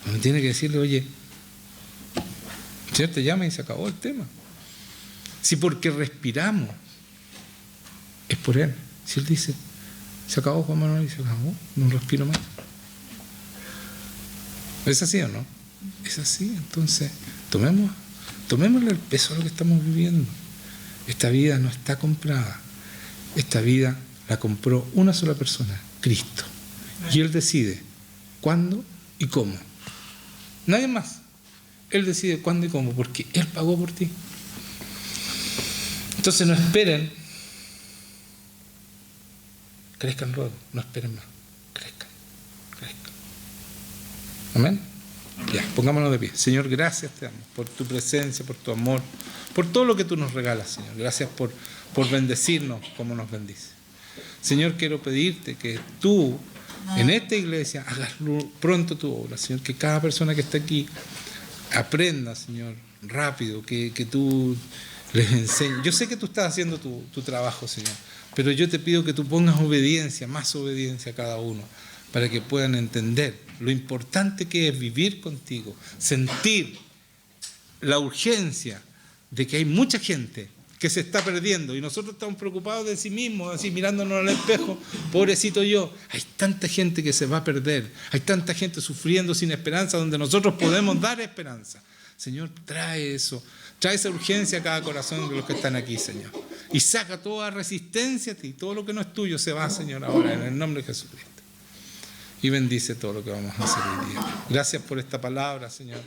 uno tiene que decirle, oye, el Señor te llama y se acabó el tema. Si porque respiramos es por Él. Si Él dice, se acabó Juan Manuel y se acabó, no respiro más. ¿Es así o no? Es así. Entonces, tomémosle el peso a lo que estamos viviendo. Esta vida no está comprada. Esta vida la compró una sola persona, Cristo. Y Él decide cuándo y cómo. Nadie más. Él decide cuándo y cómo, porque Él pagó por ti. Entonces no esperen. Crezcan luego, no esperen más. Crezcan. Amén. Ya, pongámonos de pie. Señor, gracias te damos por tu presencia, por tu amor, por todo lo que tú nos regalas, Señor. Gracias por bendecirnos como nos bendices. Señor, quiero pedirte que tú, en esta iglesia, hagas pronto tu obra, Señor. Que cada persona que está aquí aprenda, Señor, rápido, que tú les enseñes. Yo sé que tú estás haciendo tu trabajo, Señor, pero yo te pido que tú pongas obediencia, más obediencia a cada uno, para que puedan entender lo importante que es vivir contigo, sentir la urgencia de que hay mucha gente que se está perdiendo y nosotros estamos preocupados de sí mismos, así mirándonos al espejo, pobrecito yo. Hay tanta gente que se va a perder, hay tanta gente sufriendo sin esperanza, donde nosotros podemos dar esperanza. Señor, trae eso, trae esa urgencia a cada corazón de los que están aquí, Señor, y saca toda resistencia a ti. Todo lo que no es tuyo se va, Señor, ahora en el nombre de Jesucristo, y bendice todo lo que vamos a hacer hoy día. Gracias por esta palabra, Señor.